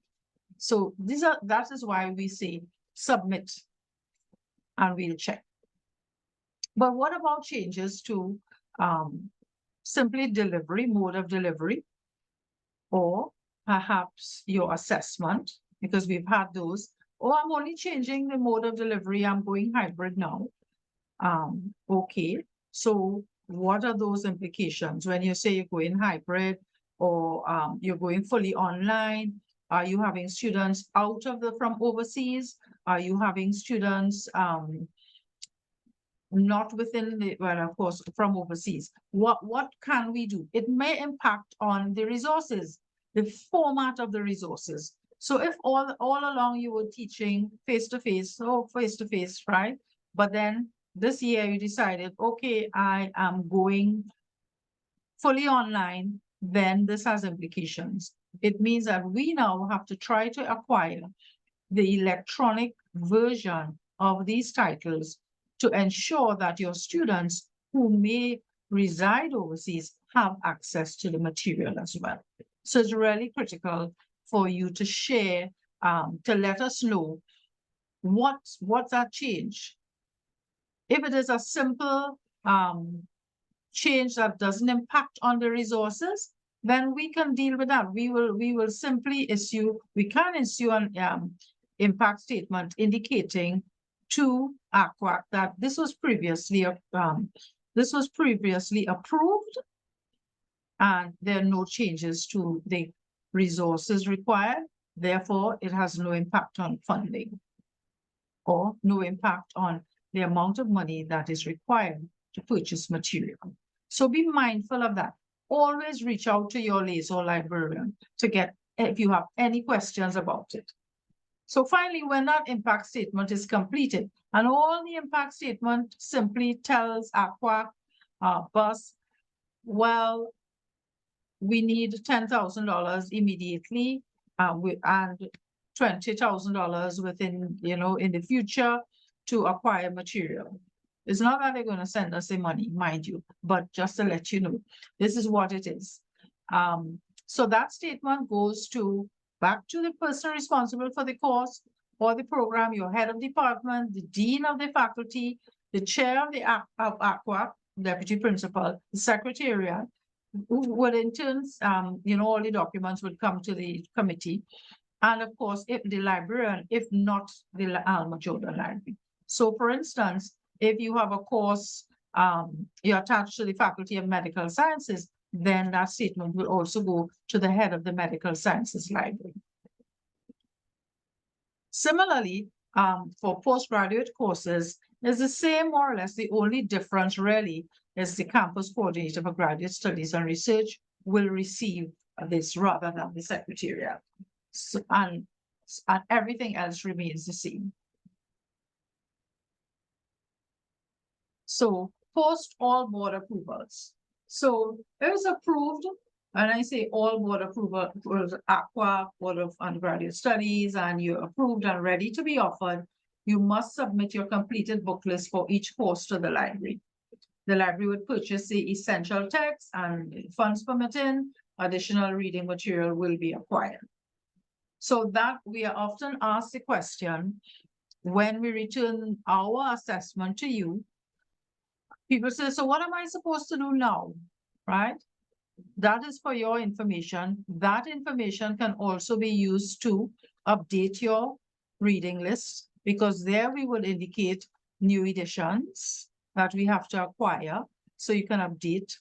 So that is why we say submit and we'll check. But what about changes to simply delivery, mode of delivery, or perhaps your assessment, because we've had those, or I'm only changing the mode of delivery, I'm going hybrid now. Okay, so what are those implications when you say you're going hybrid, or you're going fully online? Are you having students from overseas? Are you having students not within the, well, of course, from overseas? What can we do? It may impact on the resources, the format of the resources. So if all along you were teaching face-to-face, right? But then this year you decided, okay, I am going fully online, then this has implications. It means that we now have to try to acquire the electronic version of these titles to ensure that your students who may reside overseas have access to the material as well. So it's really critical for you to share, to let us know what's that change. If it is a simple change that doesn't impact on the resources, then we can deal with that. We will simply issue an impact statement indicating to ACWAC that this was previously approved, and there are no changes to the resources required. Therefore, it has no impact on funding or no impact on the amount of money that is required to purchase material. So be mindful of that. Always reach out to your liaison librarian to get if you have any questions about it. So finally, when that impact statement is completed, and all the impact statement simply tells ACWAC, BUS, well, we need $10,000 immediately, and $20,000 within, in the future to acquire material. It's not that they're going to send us the money, mind you, but just to let you know, this is what it is. So that statement goes back to the person responsible for the course or the program, your head of department, the dean of the faculty, the chair of the ACWAC, deputy principal, the secretariat, who would in turn, all the documents would come to the committee. And of course, if the librarian, if not the Alma Jordan Library. So for instance, if you have a course, you're attached to the Faculty of Medical Sciences, then that statement will also go to the head of the Medical Sciences Library. Similarly, for postgraduate courses, it's the same more or less. The only difference really is the campus coordinator for graduate studies and research will receive this rather than the secretariat. So, and everything else remains the same. So post all board approvals. So it was approved, and I say all board approval was ACWA, Board of Undergraduate Studies, and you're approved and ready to be offered. You must submit your completed book list for each course to the library. The library would purchase the essential text, and funds permitting, additional reading material will be acquired. So that we are often asked the question, when we return our assessment to you, people say, so what am I supposed to do now, right? That is for your information. That information can also be used to update your reading list, because there we will indicate new editions that we have to acquire, so you can update.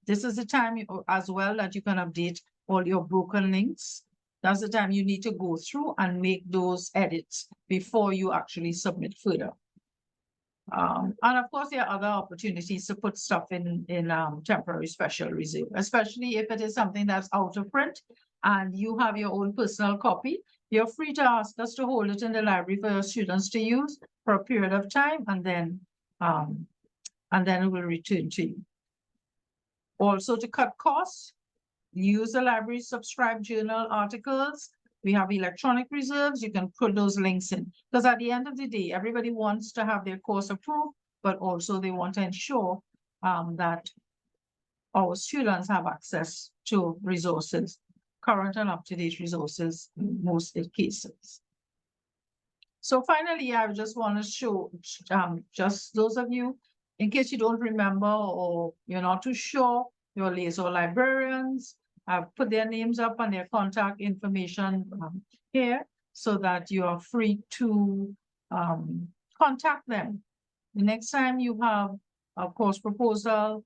This is the time as well that you can update all your broken links. That's the time you need to go through and make those edits before you actually submit further. And of course, there are other opportunities to put stuff in temporary special reserve, especially if it is something that's out of print and you have your own personal copy. you're free to ask us to hold it in the library for your students to use for a period of time, and then it will return to you. Also, to cut costs, use the library subscribed journal articles. We have electronic reserves. You can put those links in, because at the end of the day, everybody wants to have their course approved, but also they want to ensure that our students have access to resources, current and up-to-date resources in most cases. So finally, I just want to show just those of you, in case you don't remember or you're not too sure, your liaison librarians. I've put their names up and their contact information here so that you are free to contact them. The next time you have a course proposal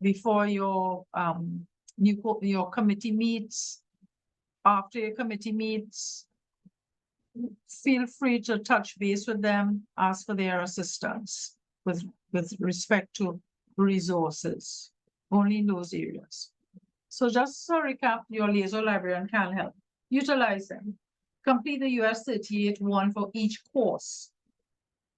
before your your committee meets, after your committee meets, feel free to touch base with them, ask for their assistance with respect to resources, only in those areas. So just to recap, your liaison librarian can help. Utilize them. Complete the US 38 one for each course,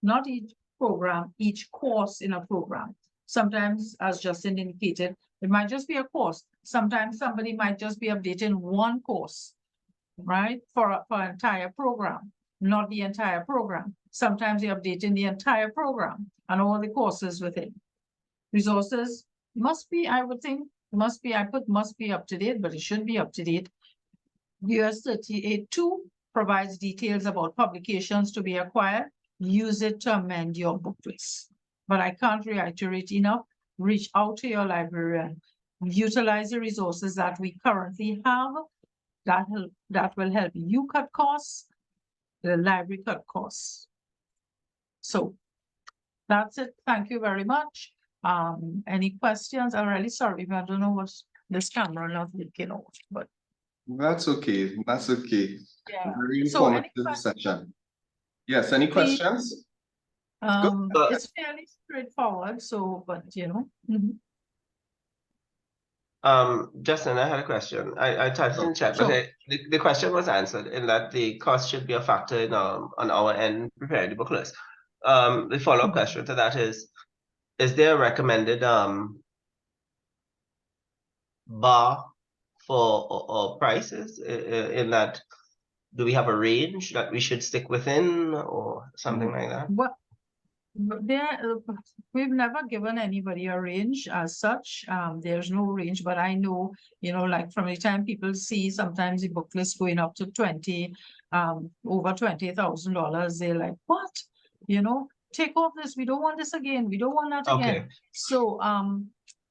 not each program, each course in a program. Sometimes, as Justin indicated, it might just be a course. Sometimes somebody might just be updating one course, right, for an entire program, not the entire program. Sometimes you're updating the entire program and all the courses within. Resources must be, I would think, must be, I put must be up to date, but it should be up to date. US 38.2 provides details about publications to be acquired. Use it to amend your book list. But I can't reiterate enough. Reach out to your librarian. Utilize the resources that we currently have that will help you cut costs, the library cut costs. So that's it. Thank you very much. Any questions? I'm really sorry, but I don't know what's this camera not looking off, but that's okay. That's okay. yeah. Very So informative session. Yes, any questions? It's fairly straightforward, so but you know. Justin, I had a question. I typed in chat, Sure. but the question was answered in that the cost should be a factor in on our end preparing the book list. The follow-up question to that is there a recommended bar for or prices in that? Do we have a range that we should stick within or something like that? Well, we've never given anybody a range as such. There's no range, but I know, you know, like from the time people see sometimes the book list going up to over $20,000, they're like, what? You know, take off this. We don't want this again. We don't want that again. So,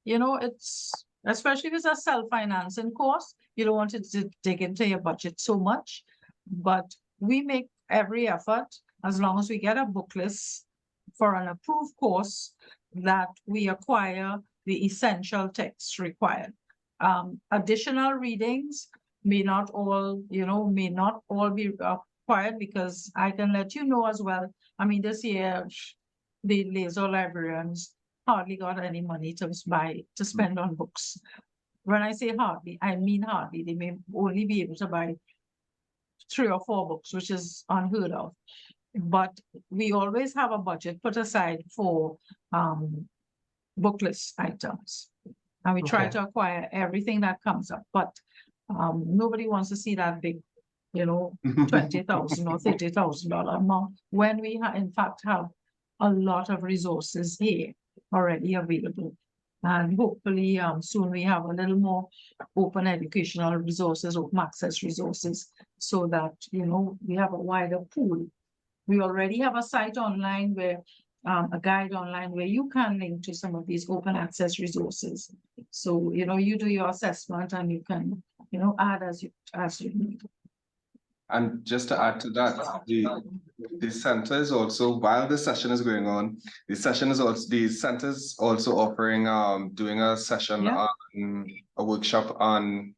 you know, it's, especially if it's a self-financing course, you don't want it to dig into your budget so much. But we make every effort, as long as we get a book list for an approved course, that we acquire the essential texts required. Additional readings may not all, you know, may not all be required, because I can let you know as well. I mean, this year, the liaison librarians hardly got any money to spend on books. When I say hardly, I mean hardly. They may only be able to buy 3 or 4 books, which is unheard of. But we always have a budget put aside for book list items. And we try to acquire everything that comes up. But nobody wants to see that big, you know, $20,000 or $30,000 amount, when we in fact have a lot of resources here already available. And hopefully soon we have a little more open educational resources, open access resources, so that, you know, we have a wider pool. We already have a site online where, a guide online where you can link to some of these open access resources. So, you know, you do your assessment and you can, you know, add as you need. And just to add to that, the center is also, while the session is going on, the center is also offering doing a session on a workshop on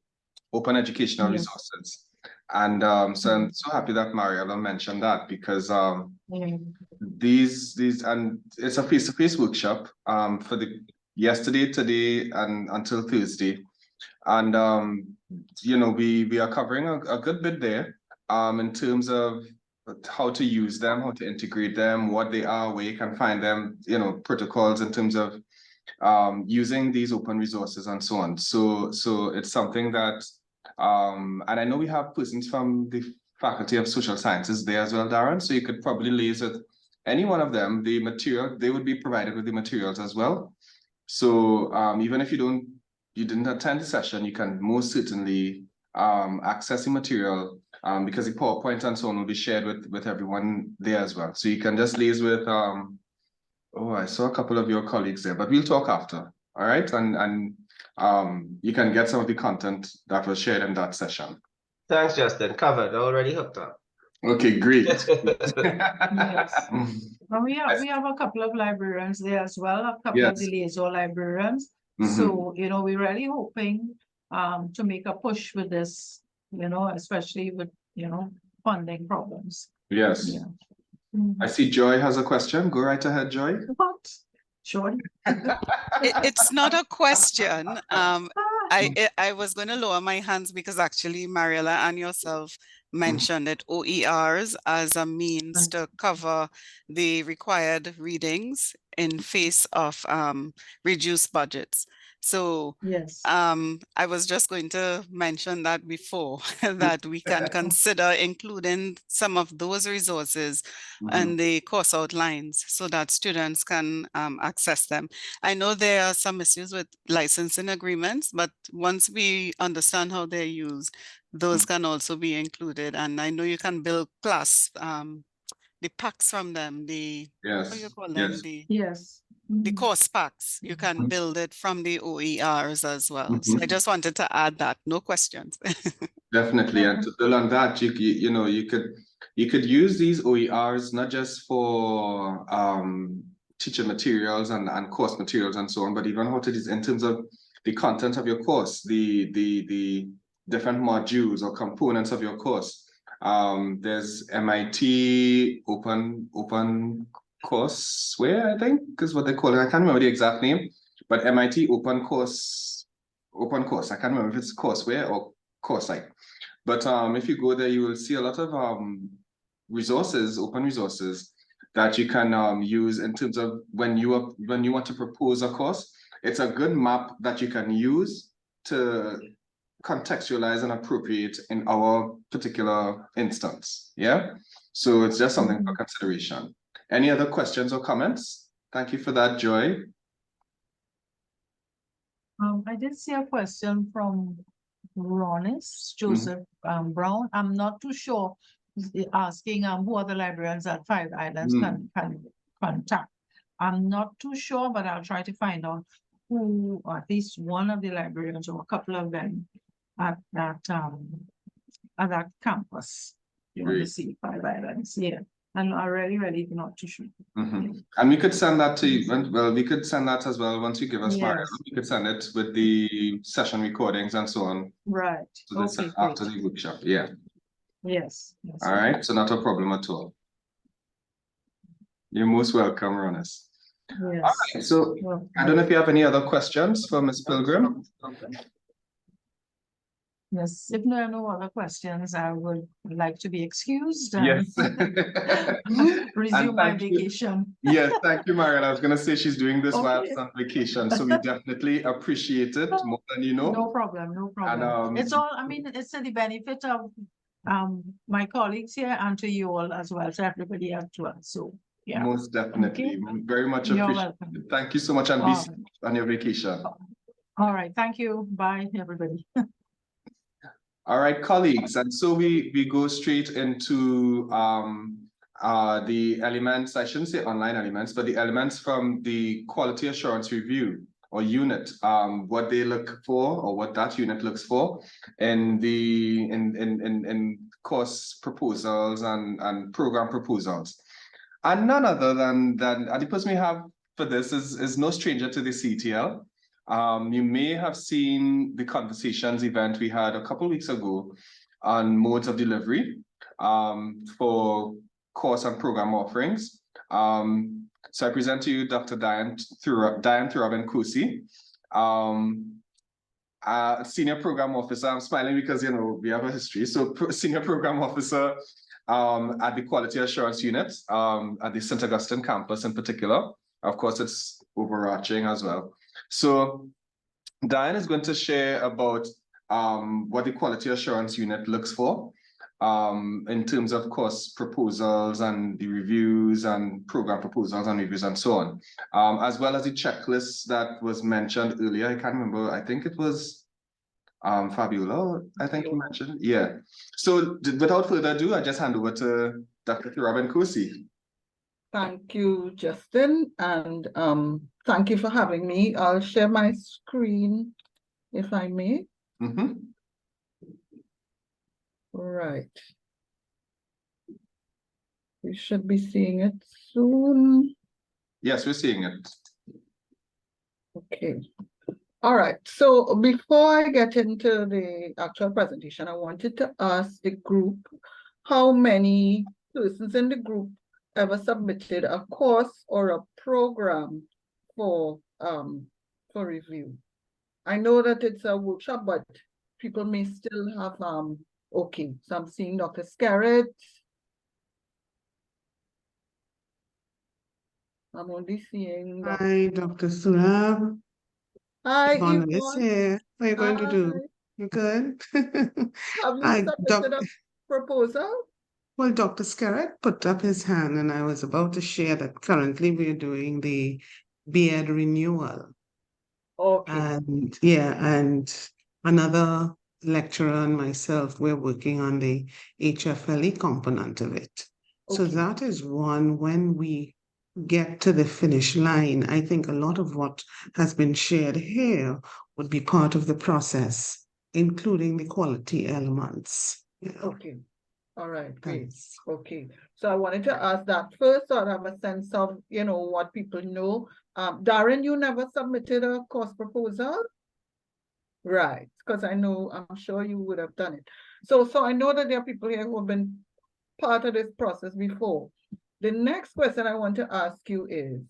open educational resources. And so I'm so happy that Mariella mentioned that, because these and it's a face-to-face workshop for the yesterday, today, and until Thursday. And you know, we are covering a good bit there. in terms of how to use them, how to integrate them, what they are, where you can find them, you know, protocols in terms of using these open resources and so on. So it's something that, and I know we have persons from the Faculty of Social Sciences there as well, Darren, so you could probably liaise with any one of them. The material, they would be provided with the materials as well. So even if you didn't attend the session, you can most certainly access the material because the PowerPoint and so on will be shared with everyone there as well. So you can just liaise with, oh, I saw a couple of your colleagues there, but we'll talk after, all right? And you can get some of the content that was shared in that session. Thanks, Justin. Covered, already hooked up. Okay, great. Yes. And we have a couple of librarians there as well, a couple of the liaison librarians. So, you know, we're really hoping to make a push with this, you know, especially with, you know, funding problems. Yes. Yeah. I see Joy has a question. Go right ahead, Joy. What? Sure. It's not a question. I was going to lower my hands because actually Mariela and yourself mentioned that OERs as a means to cover the required readings in face of reduced budgets. So yes, I was just going to mention that before that we can consider including some of those resources and the course outlines so that students can access them. I know there are some issues with licensing agreements, but once we understand how they're used, those can also be included. And I know you can build class, the packs from them, the, what do you call them? yes. The course packs, you can build it from the OERs as well. So I just wanted to add that, no questions. Definitely, and to build on that, you know, you could use these OERs not just for teacher materials and course materials and so on, but even how to use in terms of the content of your course, the different modules or components of your course. There's MIT open courseware, I think is what they call it. I can't remember the exact name, but MIT open course. I can't remember if it's courseware or Coursesite. But if you go there, you will see a lot of resources, open resources that you can use in terms of when you want to propose a course. It's a good map that you can use to contextualize and appropriate in our particular instance. Yeah. So it's just something for consideration. Any other questions or comments? Thank you for that, Joy. I did see a question from Ronis Joseph Brown. I'm not too sure. Asking who are the librarians at Five Islands can contact. I'm not too sure, but I'll try to find out who, or at least one of the librarians or a couple of them at that campus. You want to see Five Islands, yeah. And I'm really not too sure. And we could send that to you. Well, we could send that as well once you give us Mariella. We could send it with the session recordings and so on. Right. So okay, after the workshop. Yeah. Yes. All right. So not a problem at all. You're most welcome, Ronis. Yes. All right. So I don't know if you have any other questions for Ms. Pilgrim. Yes, if there are no other questions, I would like to be excused. Yes. Resume my vacation. Yes, thank you, Mariella. I was going to say she's doing this while on vacation, so we definitely appreciate it more than you know. No problem, no problem. And, it's all, I mean, it's to the benefit of my colleagues here and to you all as well, to everybody as well. So, yeah. Most definitely. Very much appreciated. Thank you so much, and be safe on your vacation. All right, thank you. Bye, everybody. All right, colleagues, and so we go straight into the elements. I shouldn't say online elements, but the elements from the quality assurance review or unit, what they look for or what that unit looks for in the in course proposals and program proposals. And none other than the person we have for this is no stranger to the CTL. You may have seen the conversations event we had a couple of weeks ago on modes of delivery for course and program offerings. So I present to you Dr. Diane Thurabin Kusi. senior program officer. I'm smiling because, you know, we have a history. So senior program officer at the Quality Assurance Unit at the St. Augustine campus in particular. Of course, it's overarching as well. So Diane is going to share about what the Quality Assurance Unit looks for in terms of course proposals and the reviews and program proposals and reviews and so on, as well as the checklist that was mentioned earlier. I can't remember, I think it was Fabiola, I think you mentioned. Yeah. So without further ado, I just hand over to Dr. Robin Kosi. Thank you, Justin, and thank you for having me. I'll share my screen, if I may. Mm-hmm. Right. We should be seeing it soon. Yes, we're seeing it. Okay. All right. So before I get into the actual presentation, I wanted to ask the group how many persons in the group ever submitted a course or a program for review. I know that it's a workshop, but people may still have okay. So I'm seeing Dr. Scarrett. I'm only seeing Hi, Dr. Surab. Hi, Yvonne is Yvonne. here. What are you going to do? Hi. You good? Have you Hi, submitted a proposal? Well, Dr. Scarrett put up his hand, and I was about to share that currently we're doing the BEd renewal. Okay. And yeah, and another lecturer and myself, we're working on the HFLE component of it. So Okay. that is one. When we get to the finish line, I think a lot of what has been shared here would be part of the process, including the quality elements. Yeah. Okay. All right, great. Thanks. Okay. So I wanted to ask that first, so I have a sense of, you know, what people know. Darren, you never submitted a course proposal? Right, because I know, I'm sure you would have done it. So I know that there are people here who have been part of this process before. The next question I want to ask you is,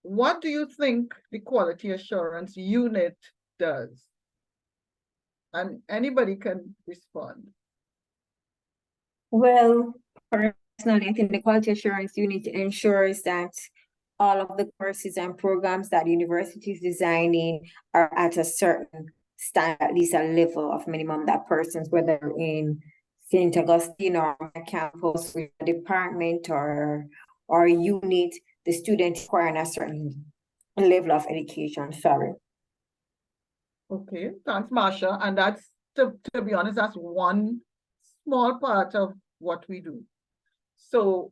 what do you think the Quality Assurance Unit does? And anybody can respond. Well, personally, I think the Quality Assurance Unit ensures that all of the courses and programs that the university is designing are at a certain standard, at least a level of minimum that persons, whether in St. Augustine or campus, with a department or unit, the student requiring a certain level of education. Sorry. Okay, thanks, Marsha. And that's, to be honest, that's one small part of what we do. So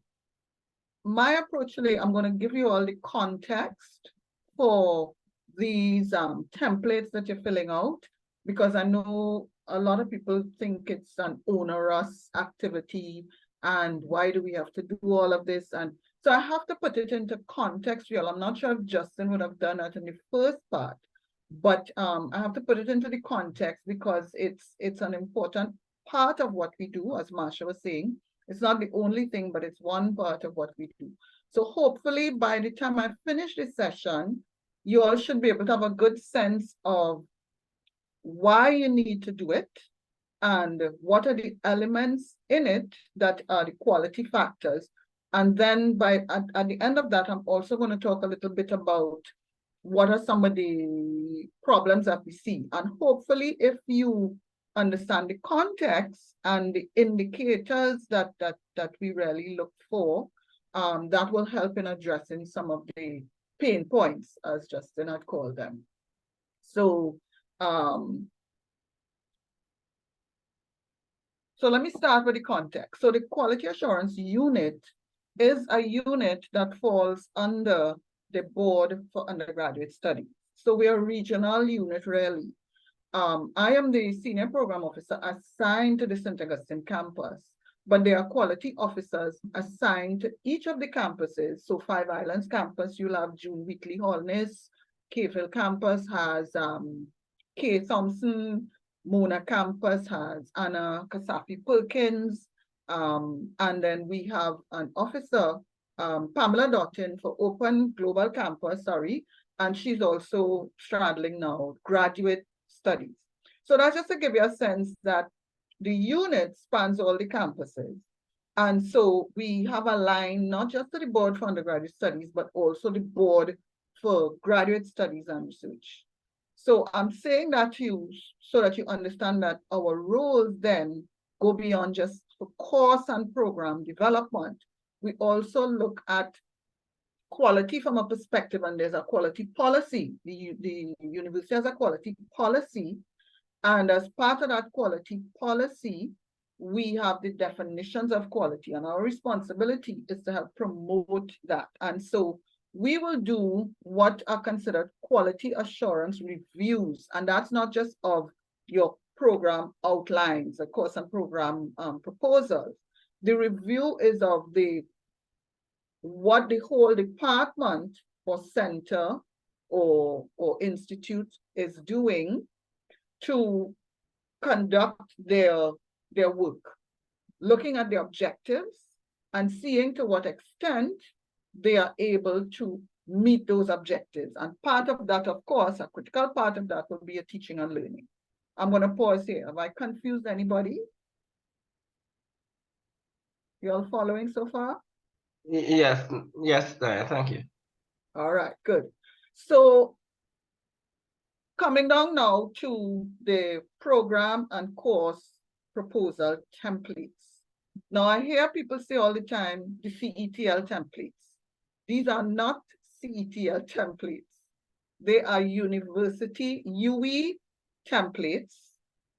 my approach today, I'm going to give you all the context for these templates that you're filling out, because I know a lot of people think it's an onerous activity and why do we have to do all of this? And so I have to put it into context. I'm not sure if Justin would have done that in the first part, but I have to put it into the context because it's an important part of what we do, as Marsha was saying. It's not the only thing, but it's one part of what we do. So hopefully by the time I finish this session, you all should be able to have a good sense of why you need to do it and what are the elements in it that are the quality factors. And then at the end of that, I'm also going to talk a little bit about what are some of the problems that we see. And hopefully if you understand the context and the indicators that we really look for, that will help in addressing some of the pain points, as Justin had called them. So let me start with the context. So the Quality Assurance Unit is a unit that falls under the Board for Undergraduate Studies. So we are a regional unit, really. I am the Senior Program Officer assigned to the St. Augustine campus, but there are quality officers assigned to each of the campuses. So Five Islands campus, you'll have June Weekly Holness. Cayville campus has Kay Thompson. Mona campus has Anna Kasafi Perkins. And then we have an officer, Pamela Dottin, for Open Global Campus, sorry. And she's also straddling now graduate studies. So that's just to give you a sense that the unit spans all the campuses. And so we have a line, not just to the board for undergraduate studies, but also the board for graduate studies and research. So I'm saying that to you so that you understand that our roles then go beyond just for course and program development. We also look at quality from a perspective, and there's a quality policy. The university has a quality policy, and as part of that quality policy, we have the definitions of quality, and our responsibility is to help promote that. And so we will do what are considered quality assurance reviews, and that's not just of your program outlines, of course, and program proposals. The review is of what the whole department or center or institute is doing to conduct their work, looking at the objectives and seeing to what extent they are able to meet those objectives. And part of that, of course, a critical part of that will be a teaching and learning. I'm going to pause here. Have I confused anybody? You all following so far? Yes, Diane, thank you. All right, good. So coming down now to the program and course proposal templates. Now I hear people say all the time, the CETL templates. These are not CETL templates. They are university UWI templates.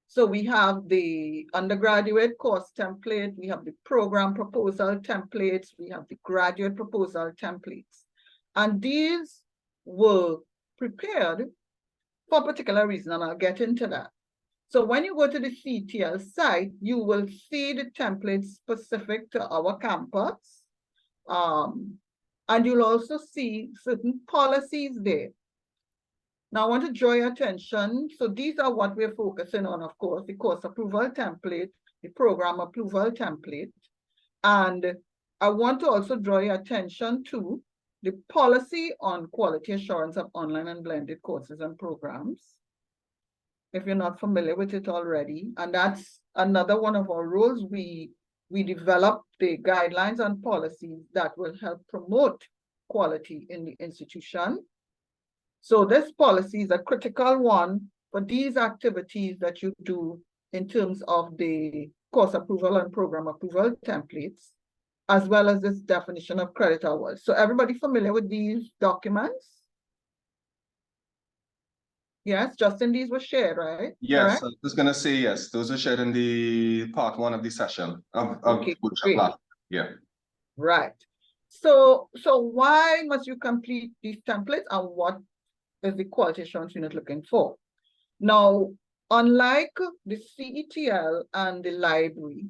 So we have the undergraduate course template, we have the program proposal templates, we have the graduate proposal templates. And these were prepared for a particular reason, and I'll get into that. So when you go to the CETL site, you will see the templates specific to our campus. And you'll also see certain policies there. Now I want to draw your attention. So these are what we're focusing on, of course, the course approval template, the program approval template. And I want to also draw your attention to the policy on quality assurance of online and blended courses and programs, if you're not familiar with it already. And that's another one of our roles. We develop the guidelines and policies that will help promote quality in the institution. So this policy is a critical one for these activities that you do in terms of the course approval and program approval templates, as well as this definition of credit hours. So everybody familiar with these documents? Yes, Justin, these were shared, right? Yes, Correct? I was going to say yes. Those are shared in the part one of the session of Okay, workshop great. last. Yeah. Right. So why must you complete these templates, and what is the quality assurance unit looking for? Now, unlike the CETL and the library,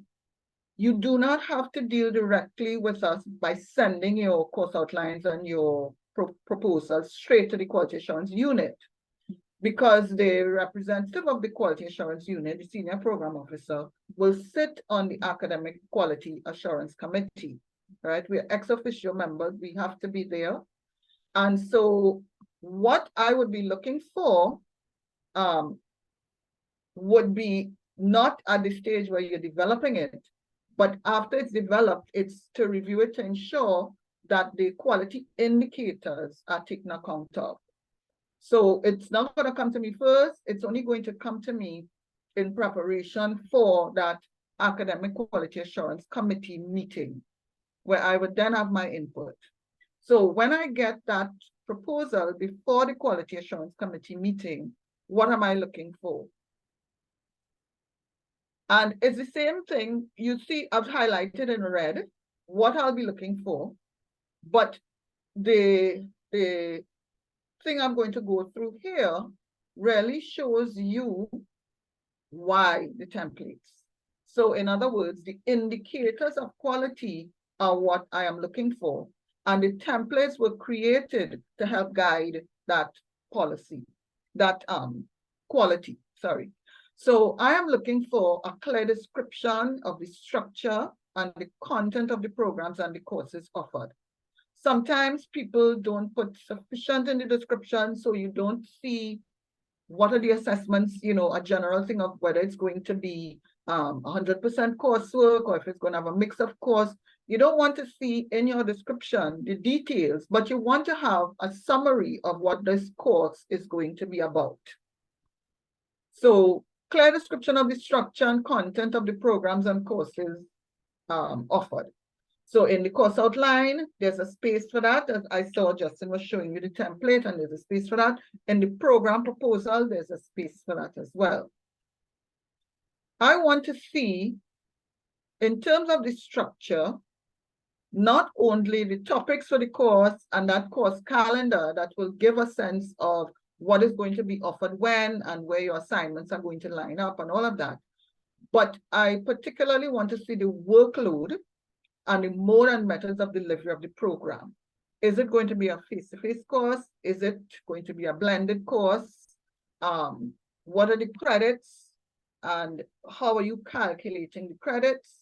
you do not have to deal directly with us by sending your course outlines and your proposals straight to the quality assurance unit, because the representative of the quality assurance unit, the senior program officer, will sit on the academic quality assurance committee, right? We're ex officio members, we have to be there. And so what I would be looking for would be not at the stage where you're developing it, but after it's developed, it's to review it to ensure that the quality indicators are taken account of. So it's not going to come to me first, it's only going to come to me in preparation for that academic quality assurance committee meeting, where I would then have my input. So when I get that proposal before the quality assurance committee meeting, what am I looking for? And it's the same thing you see I've highlighted in red, what I'll be looking for, but the thing I'm going to go through here really shows you why the templates. So in other words, the indicators of quality are what I am looking for. And the templates were created to help guide that policy, that quality, sorry. So I am looking for a clear description of the structure and the content of the programs and the courses offered. Sometimes people don't put sufficient in the description, so you don't see what are the assessments, a general thing of whether it's going to be 100% coursework or if it's going to have a mix of course. You don't want to see in your description the details, but you want to have a summary of what this course is going to be about. So clear description of the structure and content of the programs and courses offered. So in the course outline, there's a space for that. As I saw Justin was showing you the template, and there's a space for that. In the program proposal, there's a space for that as well. I want to see, in terms of the structure, not only the topics for the course and that course calendar that will give a sense of what is going to be offered when and where your assignments are going to line up and all of that. But I particularly want to see the workload and the mode and methods of delivery of the program. Is it going to be a face-to-face course? Is it going to be a blended course? What are the credits? And how are you calculating the credits?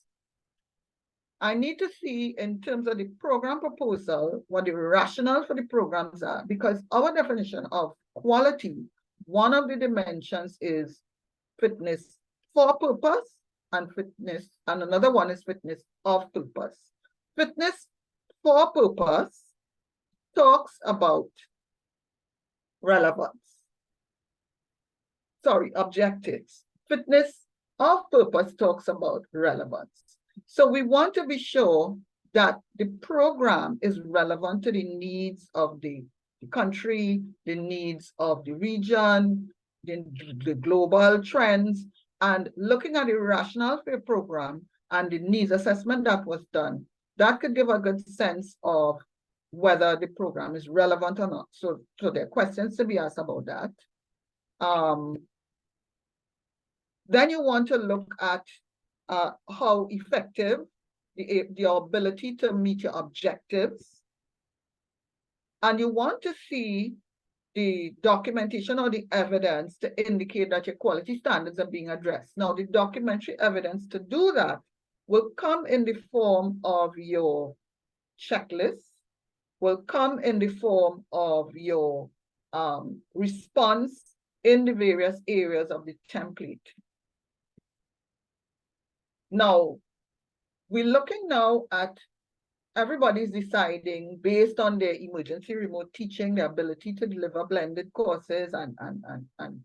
I need to see in terms of the program proposal, what the rationale for the programs are, because our definition of quality, one of the dimensions is fitness for purpose and fitness, and another one is fitness of purpose. Fitness for purpose talks about relevance. Sorry, objectives. Fitness of purpose talks about relevance. So we want to be sure that the program is relevant to the needs of the country, the needs of the region, the global trends, and looking at the rationale for a program and the needs assessment that was done, that could give a good sense of whether the program is relevant or not. So there are questions to be asked about that. Then you want to look at how effective the ability to meet your objectives. And you want to see the documentation or the evidence to indicate that your quality standards are being addressed. Now, the documentary evidence to do that will come in the form of your checklist, will come in the form of your response in the various areas of the template. Now, we're looking now at everybody's deciding based on their emergency remote teaching, their ability to deliver blended courses and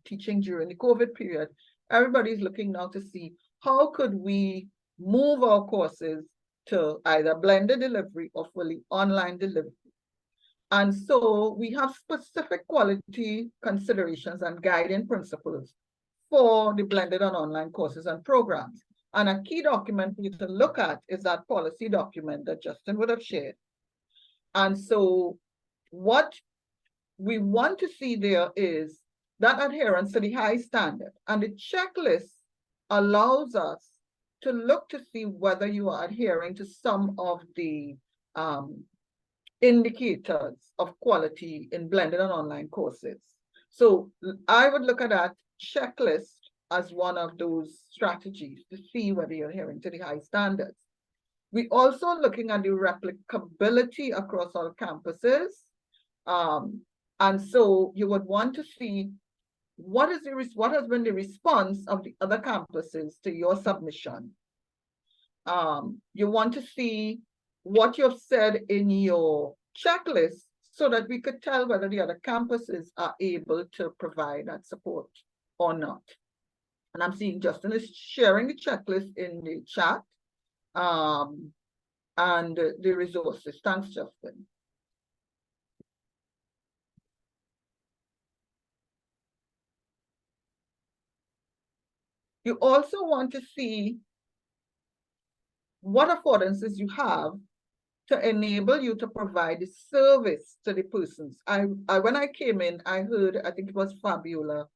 teaching during the COVID period. Everybody's looking now to see how could we move our courses to either blended delivery or fully online delivery. And so we have specific quality considerations and guiding principles for the blended and online courses and programs. And a key document for you to look at is that policy document that Justin would have shared. And so what we want to see there is that adherence to the high standard. And the checklist allows us to look to see whether you are adhering to some of the indicators of quality in blended and online courses. So I would look at that checklist as one of those strategies to see whether you're adhering to the high standards. We're also looking at the replicability across all campuses. And so you would want to see what has been the response of the other campuses to your submission. You want to see what you've said in your checklist so that we could tell whether the other campuses are able to provide that support or not. And I'm seeing Justin is sharing the checklist in the chat and the resources. Thanks, Justin. You also want to see what affordances you have to enable you to provide the service to the persons. When I came in, I heard, I think it was Fabiola,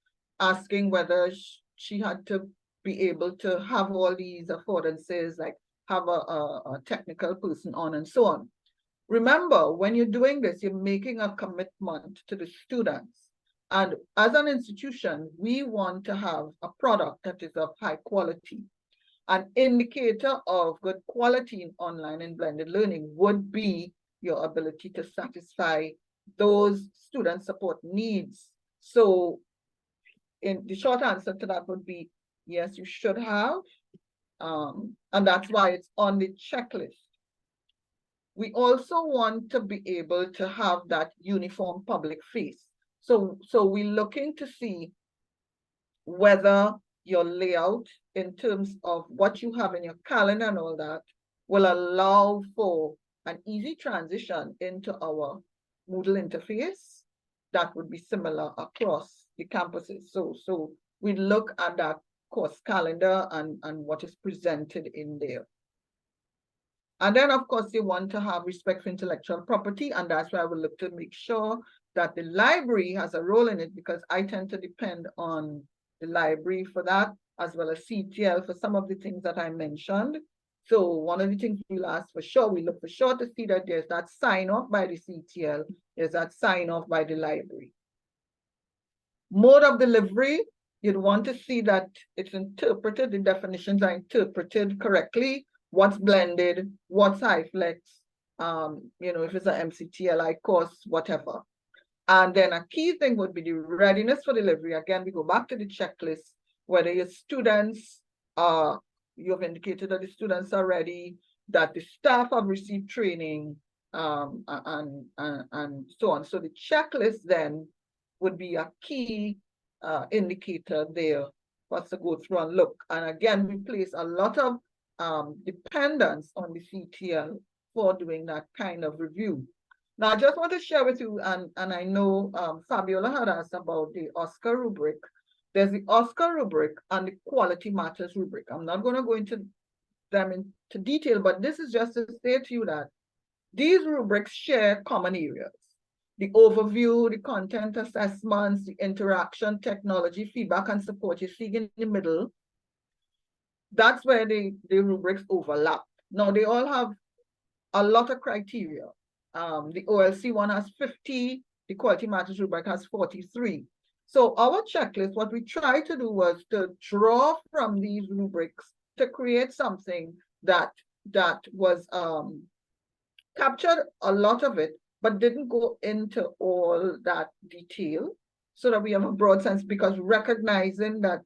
asking whether she had to be able to have all these affordances, like have a technical person on and so on. Remember, when you're doing this, you're making a commitment to the students. And as an institution, we want to have a product that is of high quality. An indicator of good quality in online and blended learning would be your ability to satisfy those student support needs. So the short answer to that would be yes, you should have. And that's why it's on the checklist. We also want to be able to have that uniform public face. So we're looking to see whether your layout in terms of what you have in your calendar and all that will allow for an easy transition into our Moodle interface that would be similar across the campuses. So we look at that course calendar and what is presented in there. And then, of course, you want to have respect for intellectual property, and that's why I will look to make sure that the library has a role in it, because I tend to depend on the library for that, as well as CTL for some of the things that I mentioned. So one of the things we'll ask for sure, we look for sure to see that there's that sign off by the CTL, there's that sign off by the library. Mode of delivery, you'd want to see that it's interpreted, the definitions are interpreted correctly, what's blended, what's high flex, if it's an MCTLI course, whatever. And then a key thing would be the readiness for delivery. Again, we go back to the checklist, whether your students you've indicated that the students are ready, that the staff have received training, and so on. So the checklist then would be a key indicator there for us to go through and look. And again, we place a lot of dependence on the CTL for doing that kind of review. Now, I just want to share with you, and I know Fabiola had asked about the OSCAR rubric. There's the OSCAR rubric and the Quality Matters rubric. I'm not going to go into them into detail, but this is just to say to you that these rubrics share common areas. The overview, the content assessments, the interaction, technology, feedback, and support. You see in the middle, that's where the rubrics overlap. Now, they all have a lot of criteria. The OLC one has 50, the Quality Matters rubric has 43. So our checklist, what we tried to do was to draw from these rubrics to create something that was captured a lot of it, but didn't go into all that detail, so that we have a broad sense, because recognizing that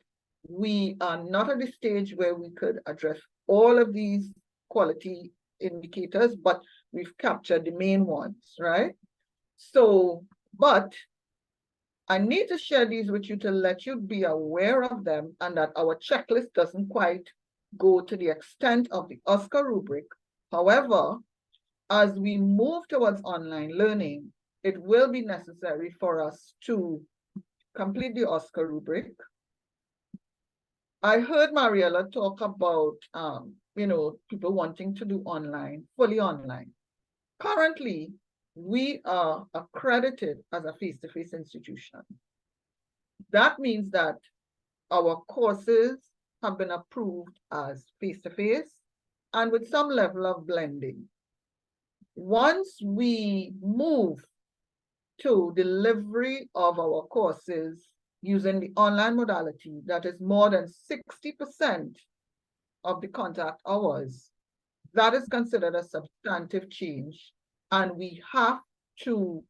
we are not at the stage where we could address all of these quality indicators, but we've captured the main ones, right? So, but I need to share these with you to let you be aware of them, and that our checklist doesn't quite go to the extent of the OSCAR rubric. However, as we move towards online learning, it will be necessary for us to complete the OSCAR rubric. I heard Mariella talk about, people wanting to do online, fully online. Currently, we are accredited as a face-to-face institution. That means that our courses have been approved as face-to-face and with some level of blending. Once we move to delivery of our courses using the online modality, that is more than 60% of the contact hours, that is considered a substantive change. And we have to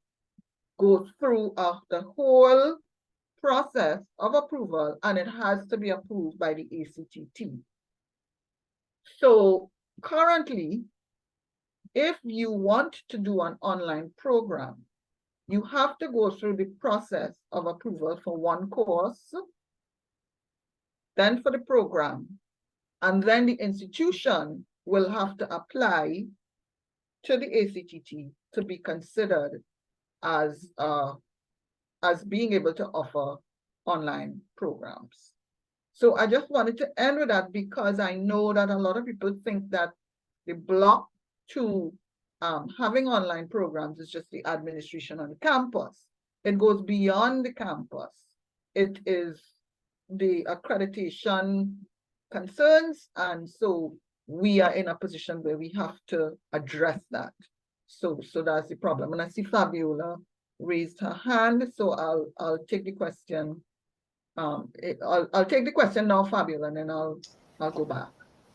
go through the whole process of approval, and it has to be approved by the ACTT. So currently, if you want to do an online program, you have to go through the process of approval for one course, then for the program, and then the institution will have to apply to the ACTT to be considered as being able to offer online programs. So I just wanted to end with that, because I know that a lot of people think that the block to having online programs is just the administration on the campus. It goes beyond the campus. It is the accreditation concerns, and so we are in a position where we have to address that. So that's the problem. And I see Fabiola raised her hand, so I'll take the question. I'll take the question now, Fabiola, and then I'll go back.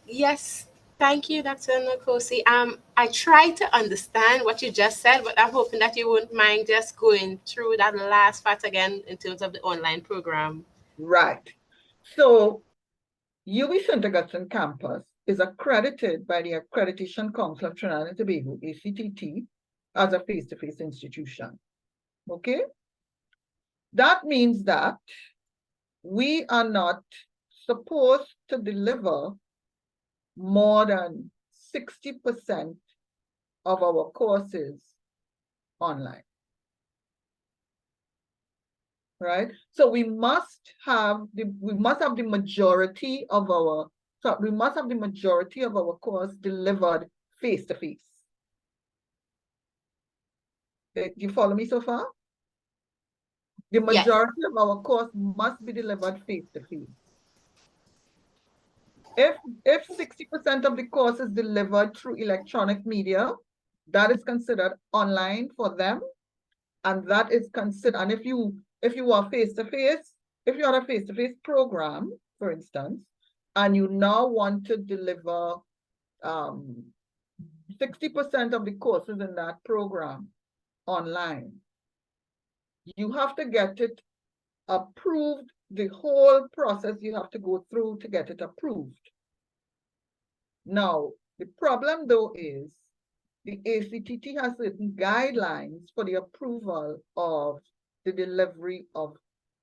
Yes, thank you, Dr. Nkosi. I tried to understand what you just said, but I'm hoping that you wouldn't mind just going through that last part again in terms of the online program Right. So UWI St. Augustine campus is accredited by the Accreditation Council of Trinidad and Tobago, ACTT, as a face-to-face institution. Okay? That means that we are not supposed to deliver more than 60% of our courses online. Right? So we must have the majority of our course delivered face-to-face. Do you follow me so far? The majority of our course must be delivered face-to-face. If 60% of the course is delivered through electronic media, that is considered online for them. And that is considered, and if you are face-to-face, if you're on a face-to-face program, for instance, and you now want to deliver 60% of the courses in that program online, you have to get it approved. The whole process you have to go through to get it approved. Now, the problem though is the ACTT has certain guidelines for the approval of the delivery of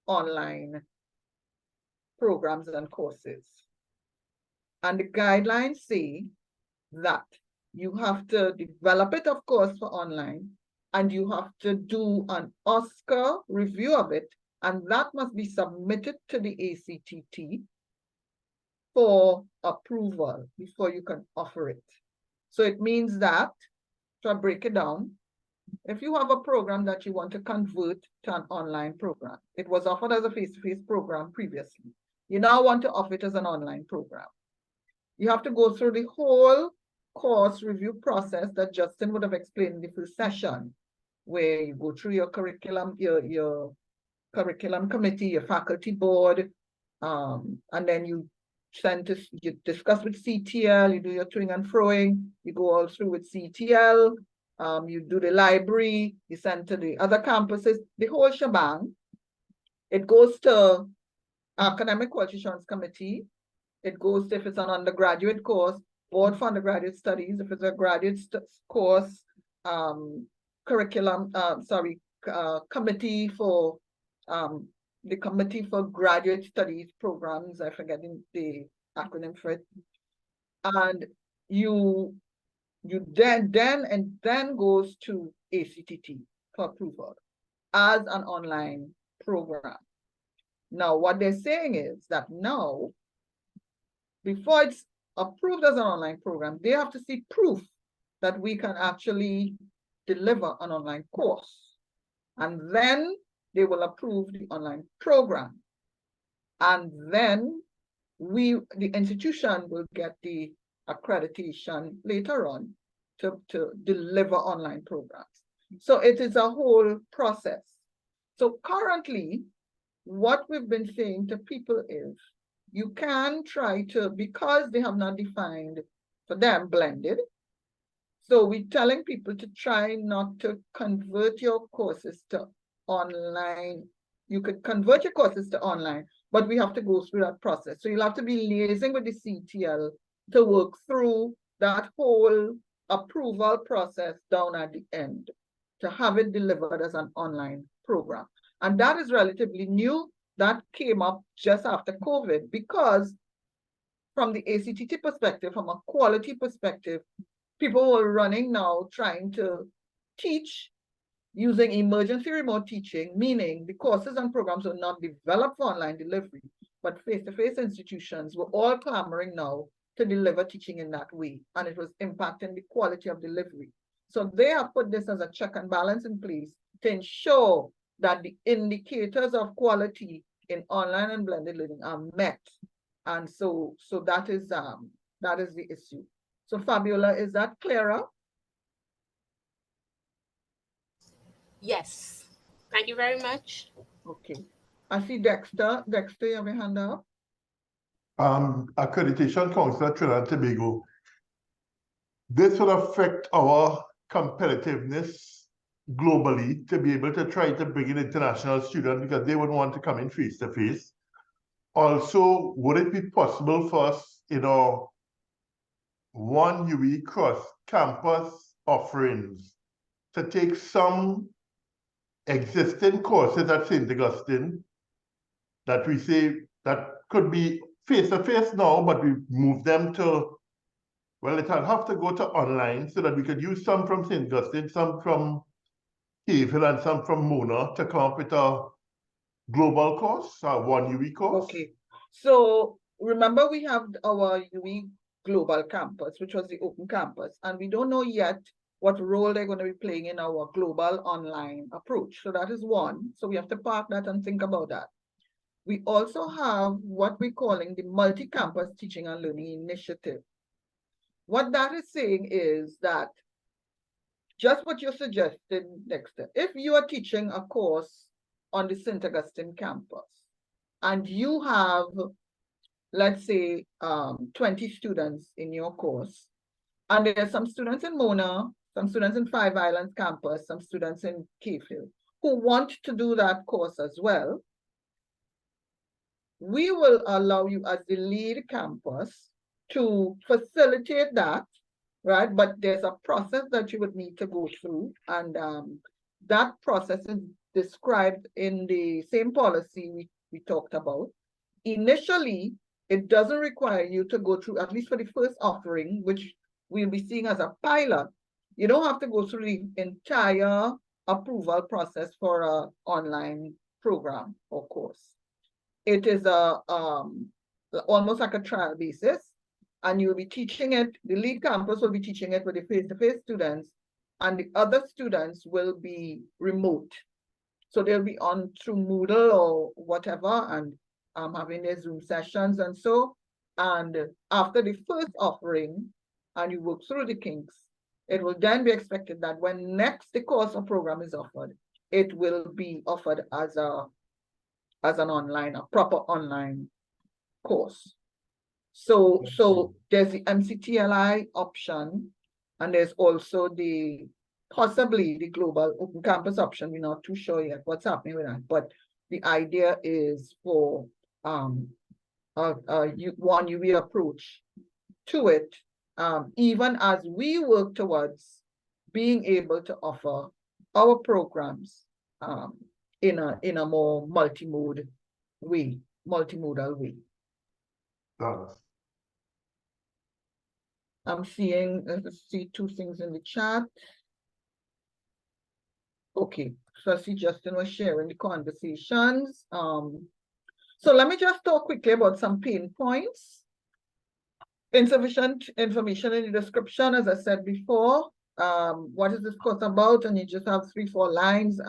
online programs and courses. And the guidelines say that you have to develop it, of course, for online, and you have to do an OGSR review of it, and that must be submitted to the ACTT for approval before you can offer it. So it means that, to break it down, if you have a program that you want to convert to an online program, it was offered as a face-to-face program previously. You now want to offer it as an online program. You have to go through the whole course review process that Justin would have explained in the first session, where you go through your curriculum, your curriculum committee, your faculty board, and then you discuss with CTL, you do your toing and froing, you go all through with CTL, you do the library, you send to the other campuses, the whole shebang. It goes to Academic Quality Assurance Committee. It goes to, if it's an undergraduate course, Board for Undergraduate Studies. If it's a graduate course, committee for the Committee for Graduate Studies Programs. I forget the acronym for it. And you then goes to ACTT for approval as an online program. Now, what they're saying is that now, before it's approved as an online program, they have to see proof that we can actually deliver an online course. And then they will approve the online program. And then the institution will get the accreditation later on to deliver online programs. So it is a whole process. So currently, what we've been saying to people is, you can try to, because they have not defined for them blended, so we're telling people to try not to convert your courses to online. You could convert your courses to online, but we have to go through that process. So you'll have to be liaising with the CTL to work through that whole approval process down at the end to have it delivered as an online program. And that is relatively new. That came up just after COVID, because from the ACTT perspective, from a quality perspective, people were running now trying to teach using emergency remote teaching, meaning the courses and programs were not developed for online delivery, but face-to-face institutions were all clamoring now to deliver teaching in that way, and it was impacting the quality of delivery. So they have put this as a check and balance in place to ensure that the indicators of quality in online and blended learning are met. And so that is the issue. So Fabiola, is that clearer? Yes. Thank you very much. Okay. I see Dexter. Dexter, you have your hand up. Accreditation Council of Trinidad and Tobago. This will affect our competitiveness globally to be able to try to bring in international students, because they would want to come in face-to-face. also, would it be possible for us, one UE cross-campus offerings to take some existing courses at St. Augustine that we say that could be face-to-face now, but we move them to, well, it'll have to go to online so that we could use some from St. Augustine, some from Cave Hill, and some from Mona to come up with a global course, one UE course. Okay, so remember we have our UE Global Campus, which was the open campus, and we don't know yet what role they're going to be playing in our global online approach. So that is one. So we have to park that and think about that. We also have what we're calling the multi-campus teaching and learning initiative. What that is saying is that just what you suggested, Dexter, if you are teaching a course on the St. Augustine campus and you have, let's say, 20 students in your course, and there are some students in Mona, some students in Five Islands campus, some students in Cave Hill who want to do that course as well, we will allow you as the lead campus to facilitate that, right? But there's a process that you would need to go through, and that process is described in the same policy we talked about. Initially, it doesn't require you to go through, at least for the first offering, which we'll be seeing as a pilot. You don't have to go through the entire approval process for an online program or course. It is almost like a trial basis, and you'll be teaching it, the lead campus will be teaching it with the face-to-face students, and the other students will be remote. So they'll be on through Moodle or whatever, and having their Zoom sessions and so. And after the first offering, and you work through the kinks, it will then be expected that when next the course or program is offered, it will be offered as an online, a proper online course. So there's the MCTLI option, and there's also possibly the global open campus option. We're not too sure yet what's happening with that, but the idea is for one UE approach to it, even as we work towards being able to offer our programs in a more multimodal way. I'm seeing, let's see two things in the chat. Okay, so I see Justin was sharing the conversations. So let me just talk quickly about some pain points. Insufficient information in the description, as I said before. What is this course about? And you just have 3-4 lines.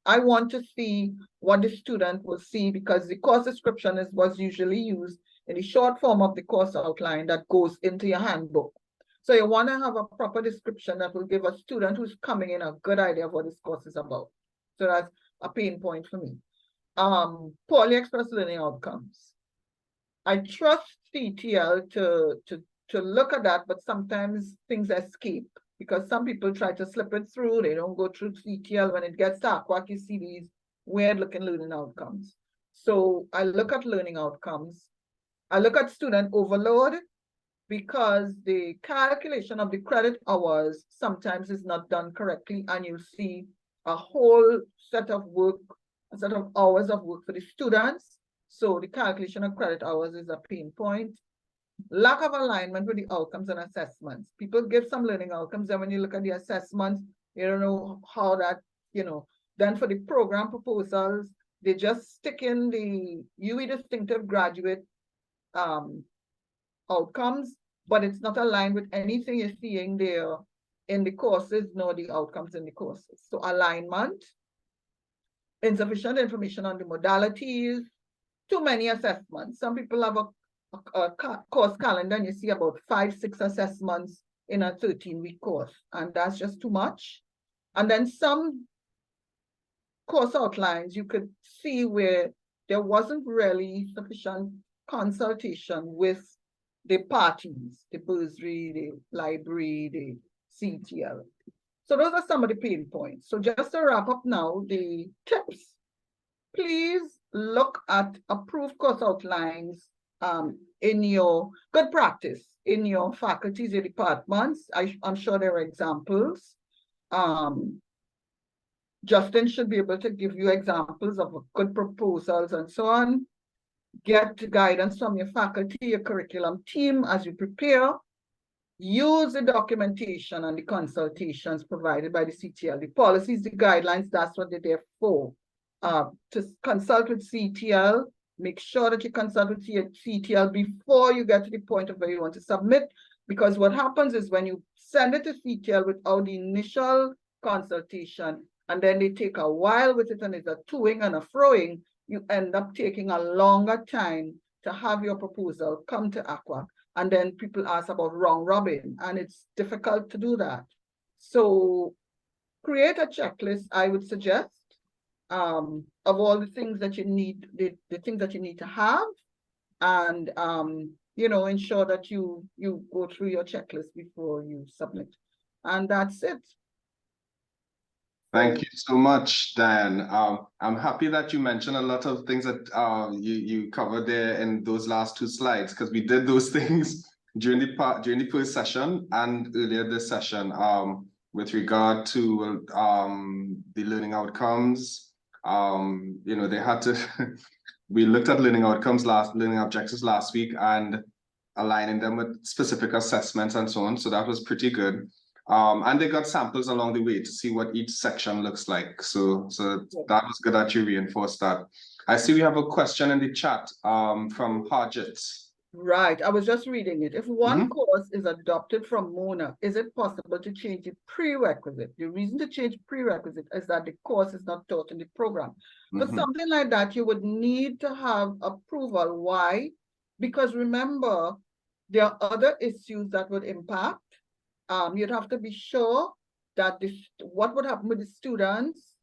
I want to see what the student will see, because the course description is what's usually used in the short form of the course outline that goes into your handbook. So you want to have a proper description that will give a student who's coming in a good idea of what this course is about. So that's a pain point for me. Poorly expressed learning outcomes. I trust CTL to look at that, but sometimes things escape because some people try to slip it through. They don't go through CTL. When it gets to ACWAC, you see these weird looking learning outcomes. So I look at learning outcomes. I look at student overload, because the calculation of the credit hours sometimes is not done correctly, and you see a whole set of work, a set of hours of work for the students. So the calculation of credit hours is a pain point. Lack of alignment with the outcomes and assessments. People give some learning outcomes, and when you look at the assessments, you don't know how that, then for the program proposals, they just stick in the UE distinctive graduate outcomes, but it's not aligned with anything you're seeing there in the courses, nor the outcomes in the courses. So alignment, insufficient information on the modalities, too many assessments. Some people have a course calendar, and you see about 5-6 assessments in a 13-week course, and that's just too much. And then some course outlines, you could see where there wasn't really sufficient consultation with the parties, the bursary, the library, the CTL. So those are some of the pain points. So just to wrap up now, the tips. Please look at approved course outlines in your good practice in your faculties, your departments. I'm sure there are examples. Justin should be able to give you examples of good proposals and so on. Get guidance from your faculty, your curriculum team as you prepare. Use the documentation and the consultations provided by the CTL. The policies, the guidelines, that's what they're there for. To consult with CTL, make sure that you consult with CTL before you get to the point of where you want to submit, because what happens is when you send it to CTL without the initial consultation, and then they take a while with it and it's a toing and a froing, you end up taking a longer time to have your proposal come to ACWA. And then people ask about round robin, and it's difficult to do that. So create a checklist, I would suggest, of all the things that you need, the things that you need to have, and you know, ensure that you go through your checklist before you submit. And that's it. Thank you so much, Dan. I'm happy that you mentioned a lot of things that you covered there in those last 2 slides, because we did those things during the first session and earlier this session with regard to the learning outcomes. You know, they had to we looked at learning objectives last week and aligning them with specific assessments and so on. So that was pretty good. And they got samples along the way to see what each section looks like. So that was good that you reinforced that. I see we have a question in the chat from Harjit. Right, I was just reading it. If one course is adopted from MONA, is it possible to change the prerequisite? The reason to change prerequisite is that the course is not taught in the program. For something like that, you would need to have approval. Why? Because remember, there are other issues that would impact. You'd have to be sure that what would happen with the students.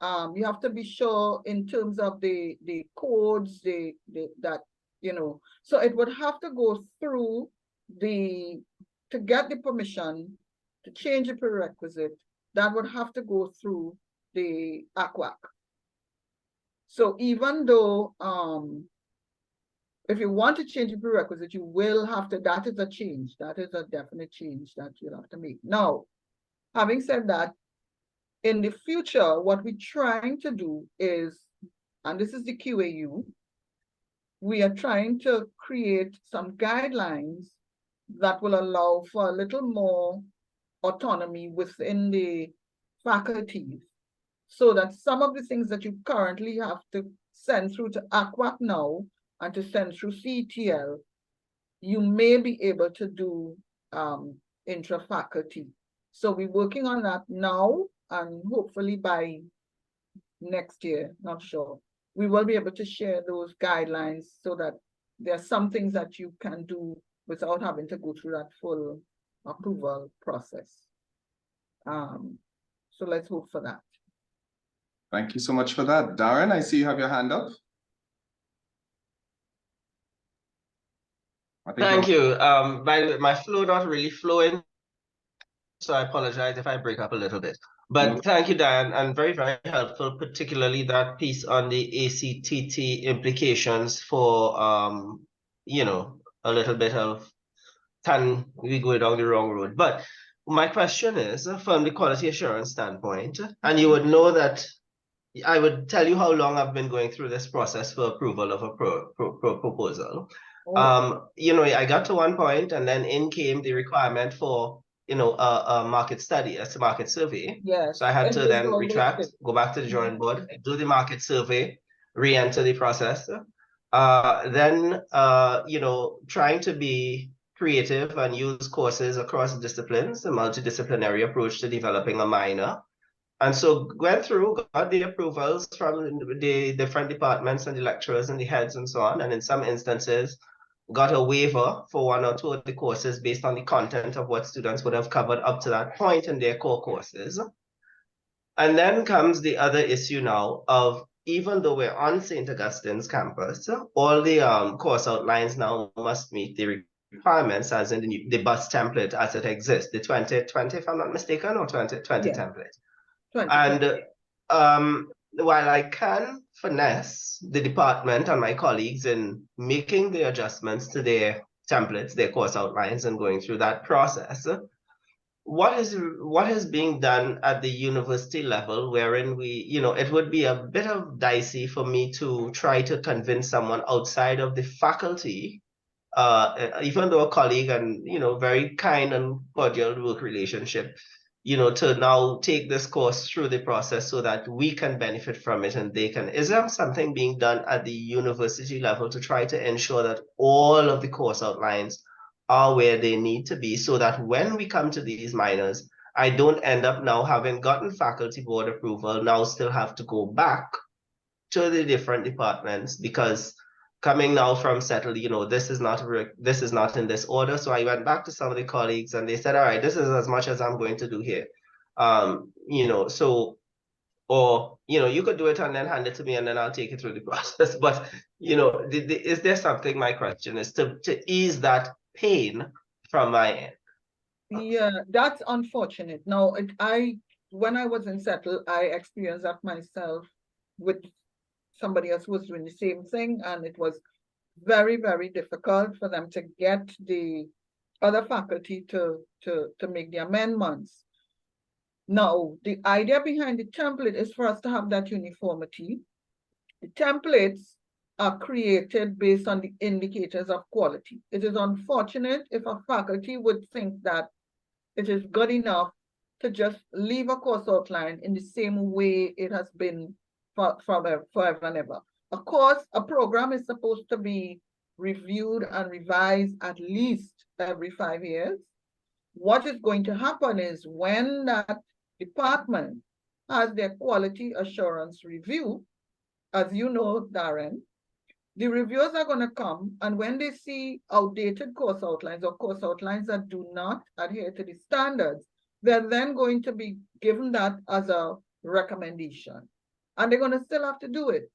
You have to be sure in terms of the codes, that, you know, so it would have to go through to get the permission to change the prerequisite, that would have to go through the ACWAC. So even though, if you want to change the prerequisite, you will have to, that is a change. That is a definite change that you'll have to make. Now, having said that, in the future, what we're trying to do is, and this is the QAU, we are trying to create some guidelines that will allow for a little more autonomy within the faculties, so that some of the things that you currently have to send through to ACWAC now and to send through CTL, you may be able to do intra-faculty. So we're working on that now, and hopefully by next year, not sure, we will be able to share those guidelines so that there are some things that you can do without having to go through that full approval process. So let's hope for that. Thank you so much for that. Darren, I see you have your hand up. Thank you. My flow not really flowing, so I apologize if I break up a little bit. But thank you, Dan, and very, very helpful, particularly that piece on the ACTT implications for, you know, a little bit of, can we go down the wrong road? But my question is, from the quality assurance standpoint, and you would know that I would tell you how long I've been going through this process for approval of a proposal. You know, I got to one point, and then in came the requirement for, you know, a market study, a market survey. Yes. So I had to then retract, go back to the drawing board, do the market survey, re-enter the process. Then, you know, trying to be creative and use courses across disciplines, a multidisciplinary approach to developing a minor. And so went through, got the approvals from the different departments and the lecturers and the heads and so on. And in some instances, got a waiver for 1 or 2 of the courses based on the content of what students would have covered up to that point in their core courses. And then comes the other issue now of, even though we're on St. Augustine's campus, all the course outlines now must meet the requirements as in the bus template as it exists, the 2020, if I'm not mistaken, or 2020 template. And while I can finesse the department and my colleagues in making the adjustments to their templates, their course outlines, and going through that process, what is being done at the university level, wherein it would be a bit of dicey for me to try to convince someone outside of the faculty, even though a colleague and very kind and cordial work relationship, to now take this course through the process so that we can benefit from it and they can. Is there something being done at the university level to try to ensure that all of the course outlines are where they need to be, so that when we come to these minors, I don't end up now having gotten faculty board approval, now still have to go back to the different departments because coming now from settled, this is not in this order. So I went back to some of the colleagues and they said, all right, this is as much as I'm going to do here. Or you could do it and then hand it to me and then I'll take it through the process. But is there something, my question is to ease that pain from my end? Yeah, that's unfortunate. Now, when I was in Settle, I experienced that myself with somebody else who was doing the same thing, and it was very, very difficult for them to get the other faculty to make the amendments. Now, the idea behind the template is for us to have that uniformity. The templates are created based on the indicators of quality. It is unfortunate if a faculty would think that it is good enough to just leave a course outline in the same way it has been forever and ever. Of course, a program is supposed to be reviewed and revised at least every 5 years. What is going to happen is when that department has their quality assurance review, as you know, Darren, the reviewers are going to come, and when they see outdated course outlines or course outlines that do not adhere to the standards, they're then going to be given that as a recommendation. And they're going to still have to do it.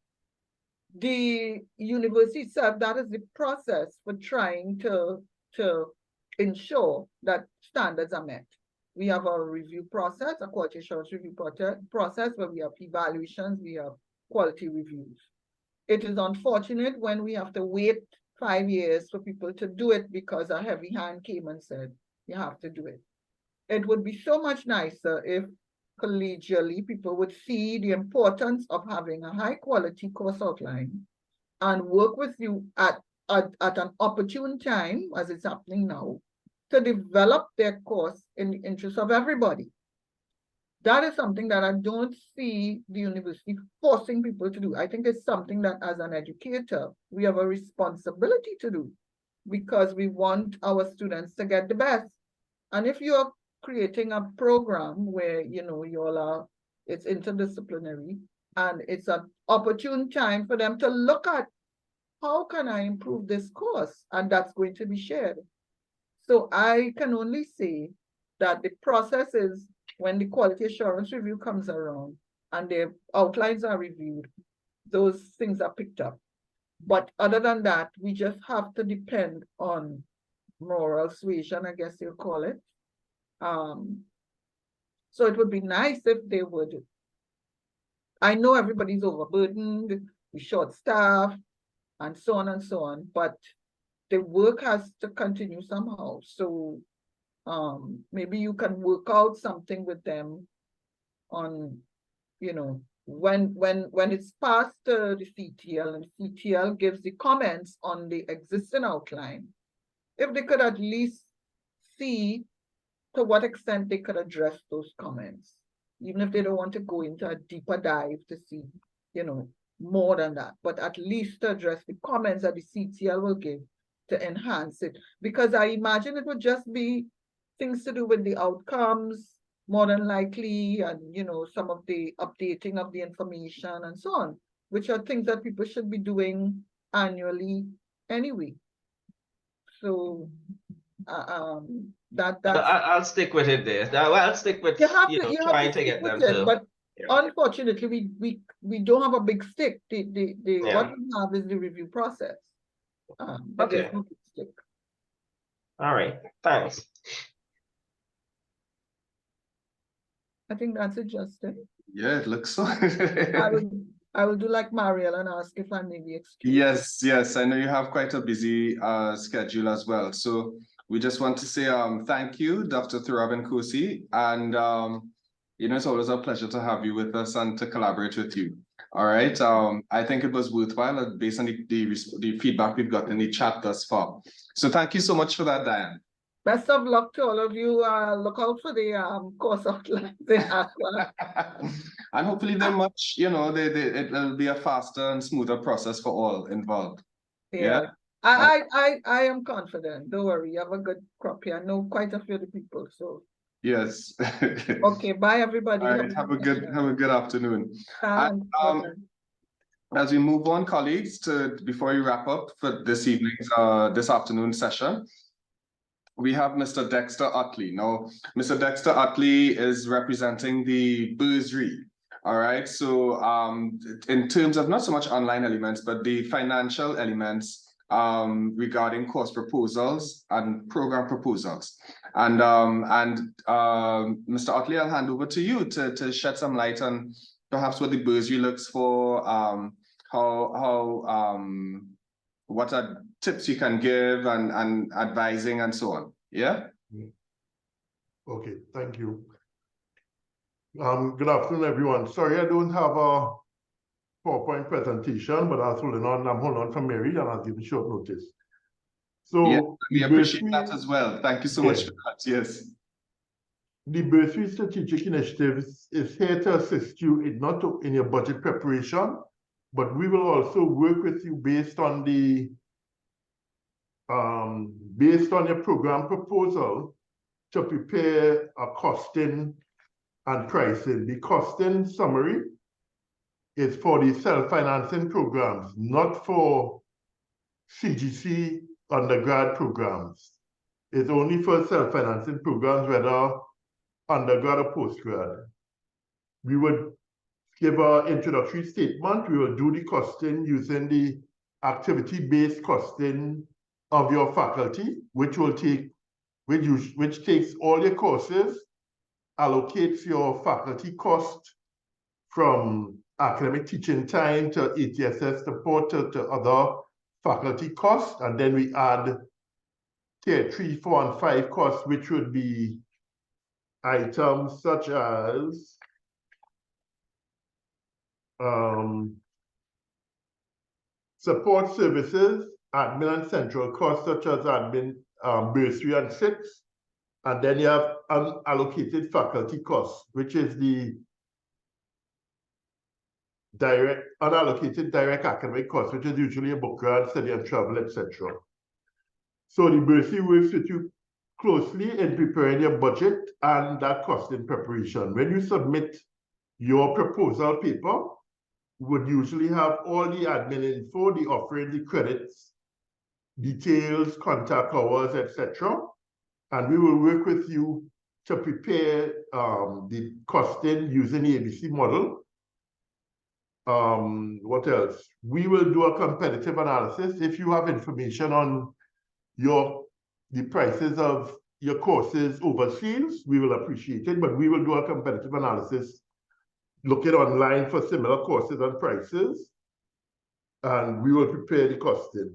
The university itself, that is the process for trying to ensure that standards are met. We have a review process, a quality assurance review process where we have evaluations, we have quality reviews. It is unfortunate when we have to wait 5 years for people to do it because a heavy hand came and said, you have to do it. It would be so much nicer if collegially people would see the importance of having a high quality course outline and work with you at an opportune time, as it's happening now, to develop their course in the interest of everybody. That is something that I don't see the university forcing people to do. I think it's something that as an educator, we have a responsibility to do because we want our students to get the best. And if you're creating a program where, it's interdisciplinary and it's an opportune time for them to look at how can I improve this course? And that's going to be shared. So I can only say that the process is when the quality assurance review comes around and the outlines are reviewed, those things are picked up. But other than that, we just have to depend on moral suasion, I guess you'll call it. So it would be nice if they would. I know everybody's overburdened, we're short-staffed, and so on, but the work has to continue somehow. So maybe you can work out something with them on, when it's passed to the CTL and CTL gives the comments on the existing outline, if they could at least see to what extent they could address those comments, even if they don't want to go into a deeper dive to see, more than that, but at least to address the comments that the CTL will give to enhance it. Because I imagine it would just be things to do with the outcomes, more than likely, and some of the updating of the information and so on, which are things that people should be doing annually anyway. So I'll stick with it there. I'll stick with trying to get them to. But unfortunately, we don't have a big stick. What we have is the review process. But there's no big stick. All right, thanks. I think that's it, Justin. Yeah, it looks so. I will do like Marielle and ask if I may be excused. Yes, yes, I know you have quite a busy schedule as well. So we just want to say thank you, Dr. Thurab Nkosi, and you know, it's always a pleasure to have you with us and to collaborate with you. All right. I think it was worthwhile based on the feedback we've got in the chat thus far. So thank you so much for that, Diane. Best of luck to all of you. Look out for the course outlines in ASWA. And hopefully they're much, you know, it will be a faster and smoother process for all involved. Yeah. I am confident. Don't worry. You have a good crop here. I know quite a few of the people. So yes. okay. Bye everybody. All right. Have a good afternoon. And, as we move on, colleagues, before we wrap up for this afternoon session, we have Mr. Dexter Utley. Now, Mr. Dexter Utley is representing the bursary. All right. So in terms of not so much online elements, but the financial elements regarding course proposals and program proposals. And Mr. Utley, I'll hand over to you to shed some light on perhaps what the bursary looks for, what are tips you can give and advising and so on. Yeah. Okay, thank you. Good afternoon, everyone. Sorry, I don't have a PowerPoint presentation, but I'm holding on for Mary, and I'll give a short notice. So yeah, we appreciate that as well. Thank you so much for that. Yes. The Bursary Strategic Initiatives is here to assist you in your budget preparation, but we will also work with you based on your program proposal to prepare a costing and pricing. The costing summary is for the self-financing programs, not for CGC undergrad programs. It's only for self-financing programs, whether undergrad or postgrad. We would give our introductory statement. We will do the costing using the activity-based costing of your faculty, which takes all your courses, allocates your faculty cost from academic teaching time to ETSS support to other faculty costs, and then we add tier 3, 4, and 5 costs, which would be items such as support services, admin and central costs such as admin, bursary and SITs, and then you have unallocated faculty costs, which is the unallocated direct academic costs, which is usually a book grant, study and travel, etc. So the bursary works with you closely in preparing your budget and that costing preparation. When you submit your proposal paper, would usually have all the admin info, the offering, the credits, details, contact hours, etc. And we will work with you to prepare the costing using the ABC model. What else? We will do a competitive analysis. If you have information on the prices of your courses overseas, we will appreciate it, but we will do a competitive analysis looking online for similar courses and prices, and we will prepare the costing.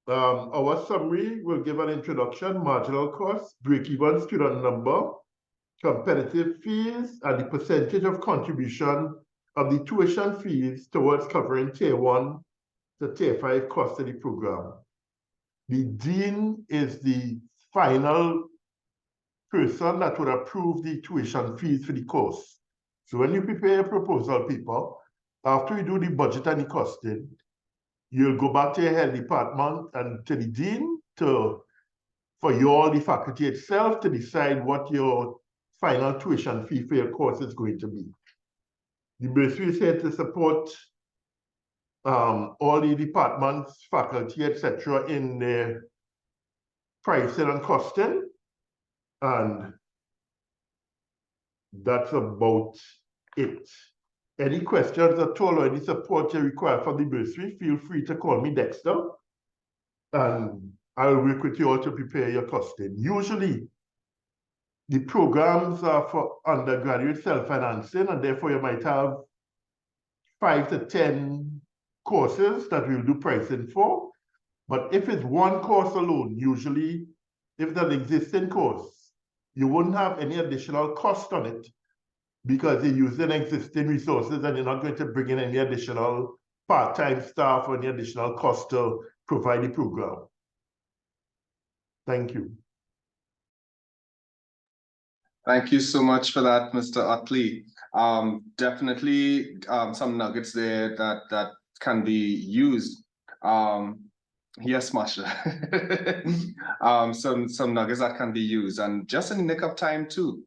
Our summary will give an introduction, marginal cost, break-even student number, competitive fees, and the percentage of contribution of the tuition fees towards covering tier 1 to tier 5 costs of the program. The dean is the final person that would approve the tuition fees for the course. So when you prepare a proposal paper, after you do the budget and the costing, you'll go back to your head department and to the dean for the faculty itself to decide what your final tuition fee for your course is going to be. The bursary is here to support all the departments, faculty, etc. in their pricing and costing, and that's about it. Any questions at all or any support you require from the bursary, feel free to call me Dexter, and I'll work with you all to prepare your costing. Usually, the programs are for undergraduate self-financing, and therefore you might have 5 to 10 courses that we'll do pricing for. But if it's one course alone, usually if it's an existing course, you wouldn't have any additional cost on it because you're using existing resources and you're not going to bring in any additional part-time staff or any additional cost to provide the program. Thank you. Thank you so much for that, Mr. Utley. Definitely some nuggets there that can be used. Yes, Masha. Some nuggets that can be used, and just in the nick of time too.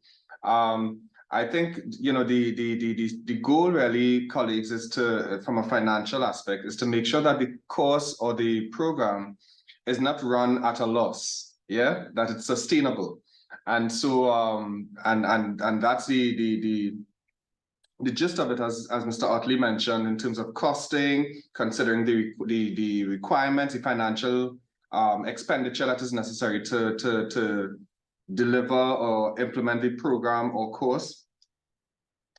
I think the goal really, colleagues, is to, from a financial aspect, is to make sure that the course or the program is not run at a loss. Yeah, that it's sustainable. And so and that's the gist of it, as Mr. Utley mentioned, in terms of costing, considering the requirements, the financial expenditure that is necessary to deliver or implement the program or course.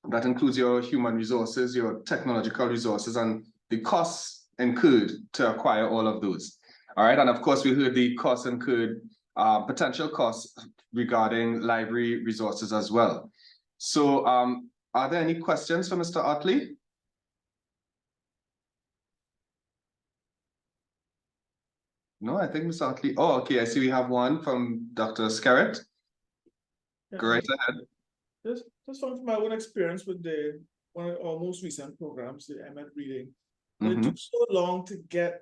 That includes your human resources, your technological resources, and the costs incurred to acquire all of those. All right, and of course we heard the costs incurred, potential costs regarding library resources as well. So are there any questions for Mr. Utley? No, I think Mr. Utley. Oh, okay, I see we have one from Dr. Skerritt. Yeah, Go right ahead. Just from my own experience with one of our most recent programs, the MEd reading. Mm-hmm. It took so long to get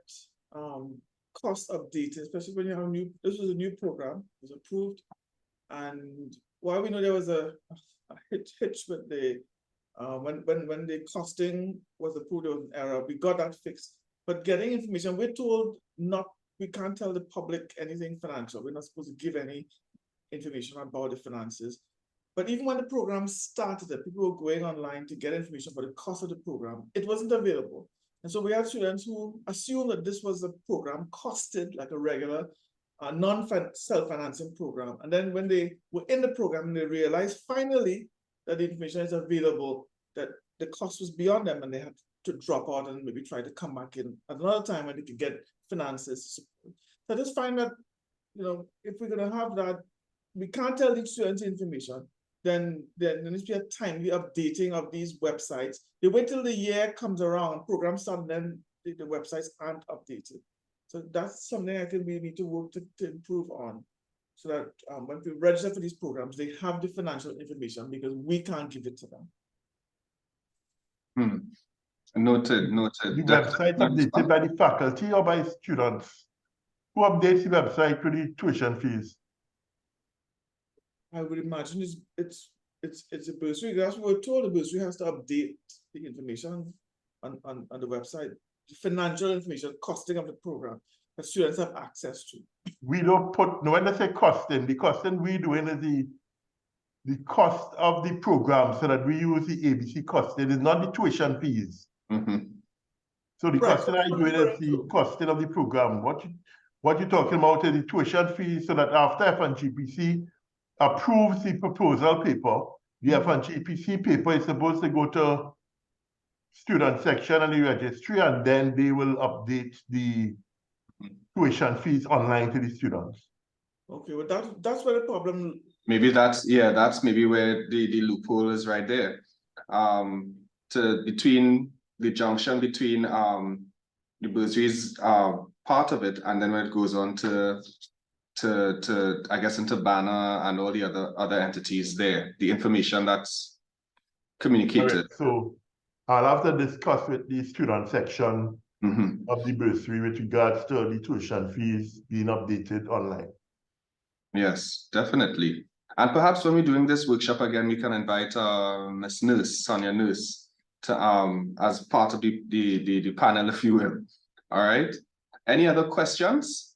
cost updated, especially when you have this was a new program, it was approved. And while we know there was a hitch with the when the costing was approved, there was an error, we got that fixed. But getting information, we're told we can't tell the public anything financial. We're not supposed to give any information about the finances. But even when the program started, people were going online to get information about the cost of the program. It wasn't available. And so we had students who assumed that this was a program costed like a regular non-self-financing program. And then when they were in the program, they realized finally that the information is available, that the cost was beyond them, and they had to drop out and maybe try to come back in at another time when they could get finances. So I just find that, if we're going to have that, we can't tell the students information, then there needs to be a timely updating of these websites. They wait till the year comes around, programs start, and then the websites aren't updated. So that's something I think we need to work to improve on, so that when we register for these programs, they have the financial information, because we can't give it to them. Noted. The website updated by the faculty or by students? Who updates the website with the tuition fees? I would imagine it's a bursary. That's what we're told. The bursary has to update the information on the website, the financial information, costing of the program that students have access to. We don't put, no, when they say costing, the costing we're doing is the cost of the program, so that we use the ABC costing. It's not the tuition fees. Mm-hmm. So the costing I doing is the costing of the program. What you're talking about is the tuition fees, so that after FNGPC approves the proposal paper, the FNGPC paper is supposed to go to student section and the registry, and then they will update the tuition fees online to the students. Okay, well that's where the problem. Maybe that's maybe where the loophole is right there. Between the junction between the bursaries part of it, and then when it goes on to I guess into Banner and all the other entities there, the information that's communicated. Right. So I'll have to discuss with the student section of the bursary with regards to the tuition fees being updated online. Yes, definitely. And perhaps when we're doing this workshop again, we can invite Ms. Nurse, Sonia Nurse, to as part of the panel, if you will. All right. Any other questions?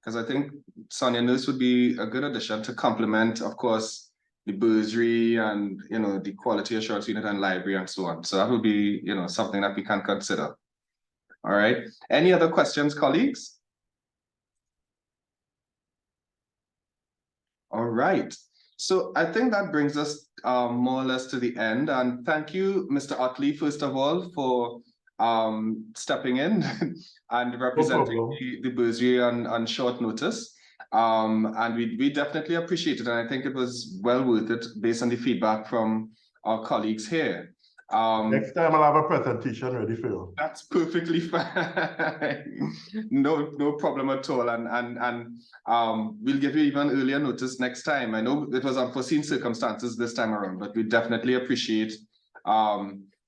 Because I think Sonia Nurse would be a good addition to complement, of course, the bursary and the quality assurance unit and library and so on. So that would be something that we can consider. All right. Any other questions, colleagues? All right. So I think that brings us more or less to the end. And thank you, Mr. Otley, first of all, for stepping in and representing the bursary on short notice. And we definitely appreciate it. And I think it was well worth it based on the feedback from our colleagues here. Next time I'll have a presentation ready for you. That's perfectly fine. No problem at all. And we'll give you even earlier notice next time. I know it was unforeseen circumstances this time around, but we definitely appreciate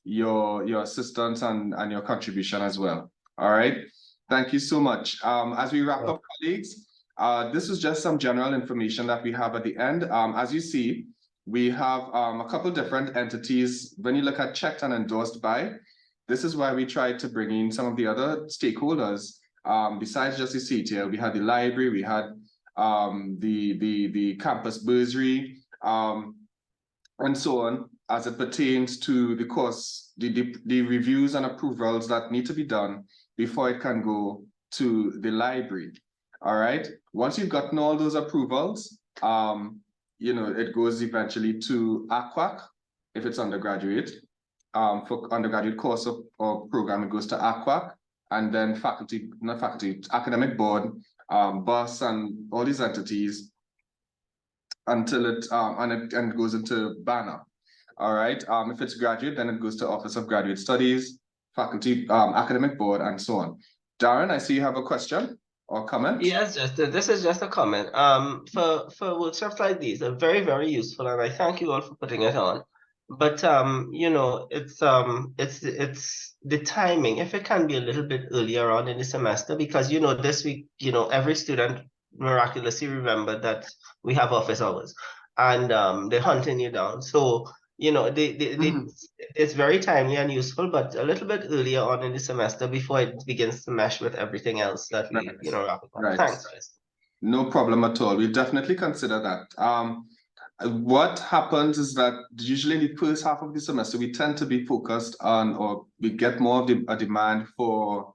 your assistance and your contribution as well. All right. Thank you so much. As we wrap up, colleagues, this is just some general information that we have at the end. As you see, we have a couple different entities. When you look at checked and endorsed by, this is why we tried to bring in some of the other stakeholders. Besides just the CTL, we had the library, we had the campus bursary, and so on, as it pertains to the course, the reviews and approvals that need to be done before it can go to the library. All right. Once you've gotten all those approvals, you know, it goes eventually to ACWAC if it's undergraduate. For undergraduate course or program, it goes to ACWAC, and then academic board, BUS, and all these entities until it and goes into BANA. All right. If it's graduate, then it goes to Office of Graduate Studies, faculty, academic board, and so on. Darren, I see you have a question or comment. Yes, this is just a comment. For workshops like these, are very, very useful, and I thank you all for putting it on. But you know, it's the timing. If it can be a little bit earlier on in the semester, because you know, this week, you know, every student miraculously remembered that we have office hours, and they're hunting you down. So you know, it's very timely and useful, but a little bit earlier on in the semester before it begins to mesh with everything else that we, you know, wrap up on. Right. Thanks, guys. No problem at all. We'll definitely consider that. What happens is that usually in the first half of the semester, we tend to be focused on, or we get more of a demand for,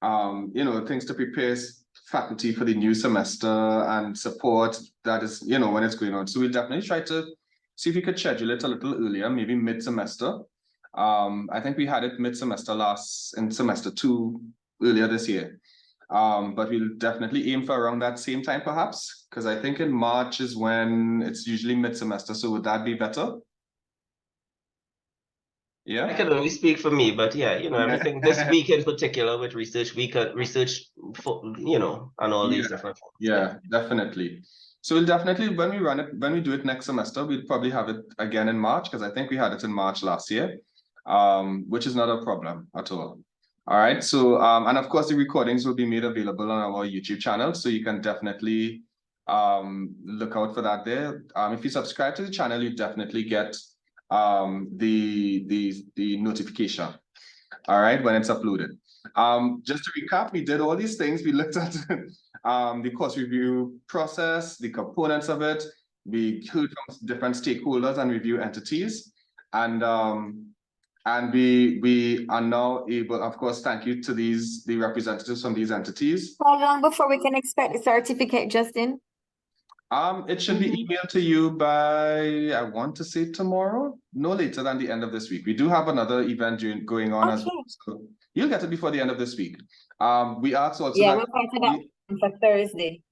you know, things to prepare faculty for the new semester and support that is, you know, when it's going on. So we'll definitely try to see if we could schedule it a little earlier, maybe mid-semester. I think we had it mid-semester in semester 2 earlier this year. But we'll definitely aim for around that same time, perhaps, because I think in March is when it's usually mid-semester. So would that be better? Yeah, I can only speak for me, but yeah, you know, everything this week in particular with research, we could research for, you know, and all these different things. Yeah, definitely. So we'll definitely, when we do it next semester, we'll probably have it again in March, because I think we had it in March last year, which is not a problem at all. All right. So, and of course, the recordings will be made available on our YouTube channel, so you can definitely look out for that there. If you subscribe to the channel, you definitely get the notification. All right, when it's uploaded. Just to recap, we did all these things. We looked at the course review process, the components of it. We heard from different stakeholders and review entities, and we are now able, of course, thank you to the representatives from these entities. How long before we can expect the certificate, Justin? It should be emailed to you by, I want to say tomorrow, no later than the end of this week. We do have another event going on as well, so you'll get it before the end of this week. We asked also. Yeah, we'll find it out for Thursday.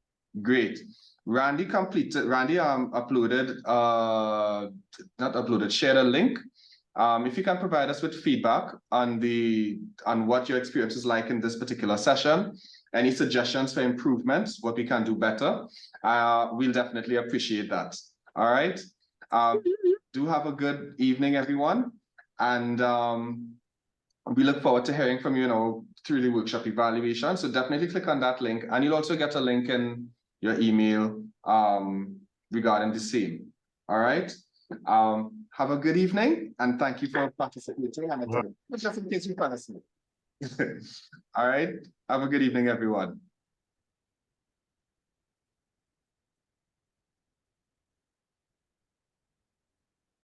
Great. Randy uploaded, not uploaded, shared a link. If you can provide us with feedback on what your experience is like in this particular session, any suggestions for improvements, what we can do better, we'll definitely appreciate that. All right. Do have a good evening, everyone. And we look forward to hearing from you, through the workshop evaluation. So definitely click on that link, and you'll also get a link in your email regarding the same. All right. Have a good evening, and thank you for participating. And just in case you fall asleep. All right. Have a good evening, everyone.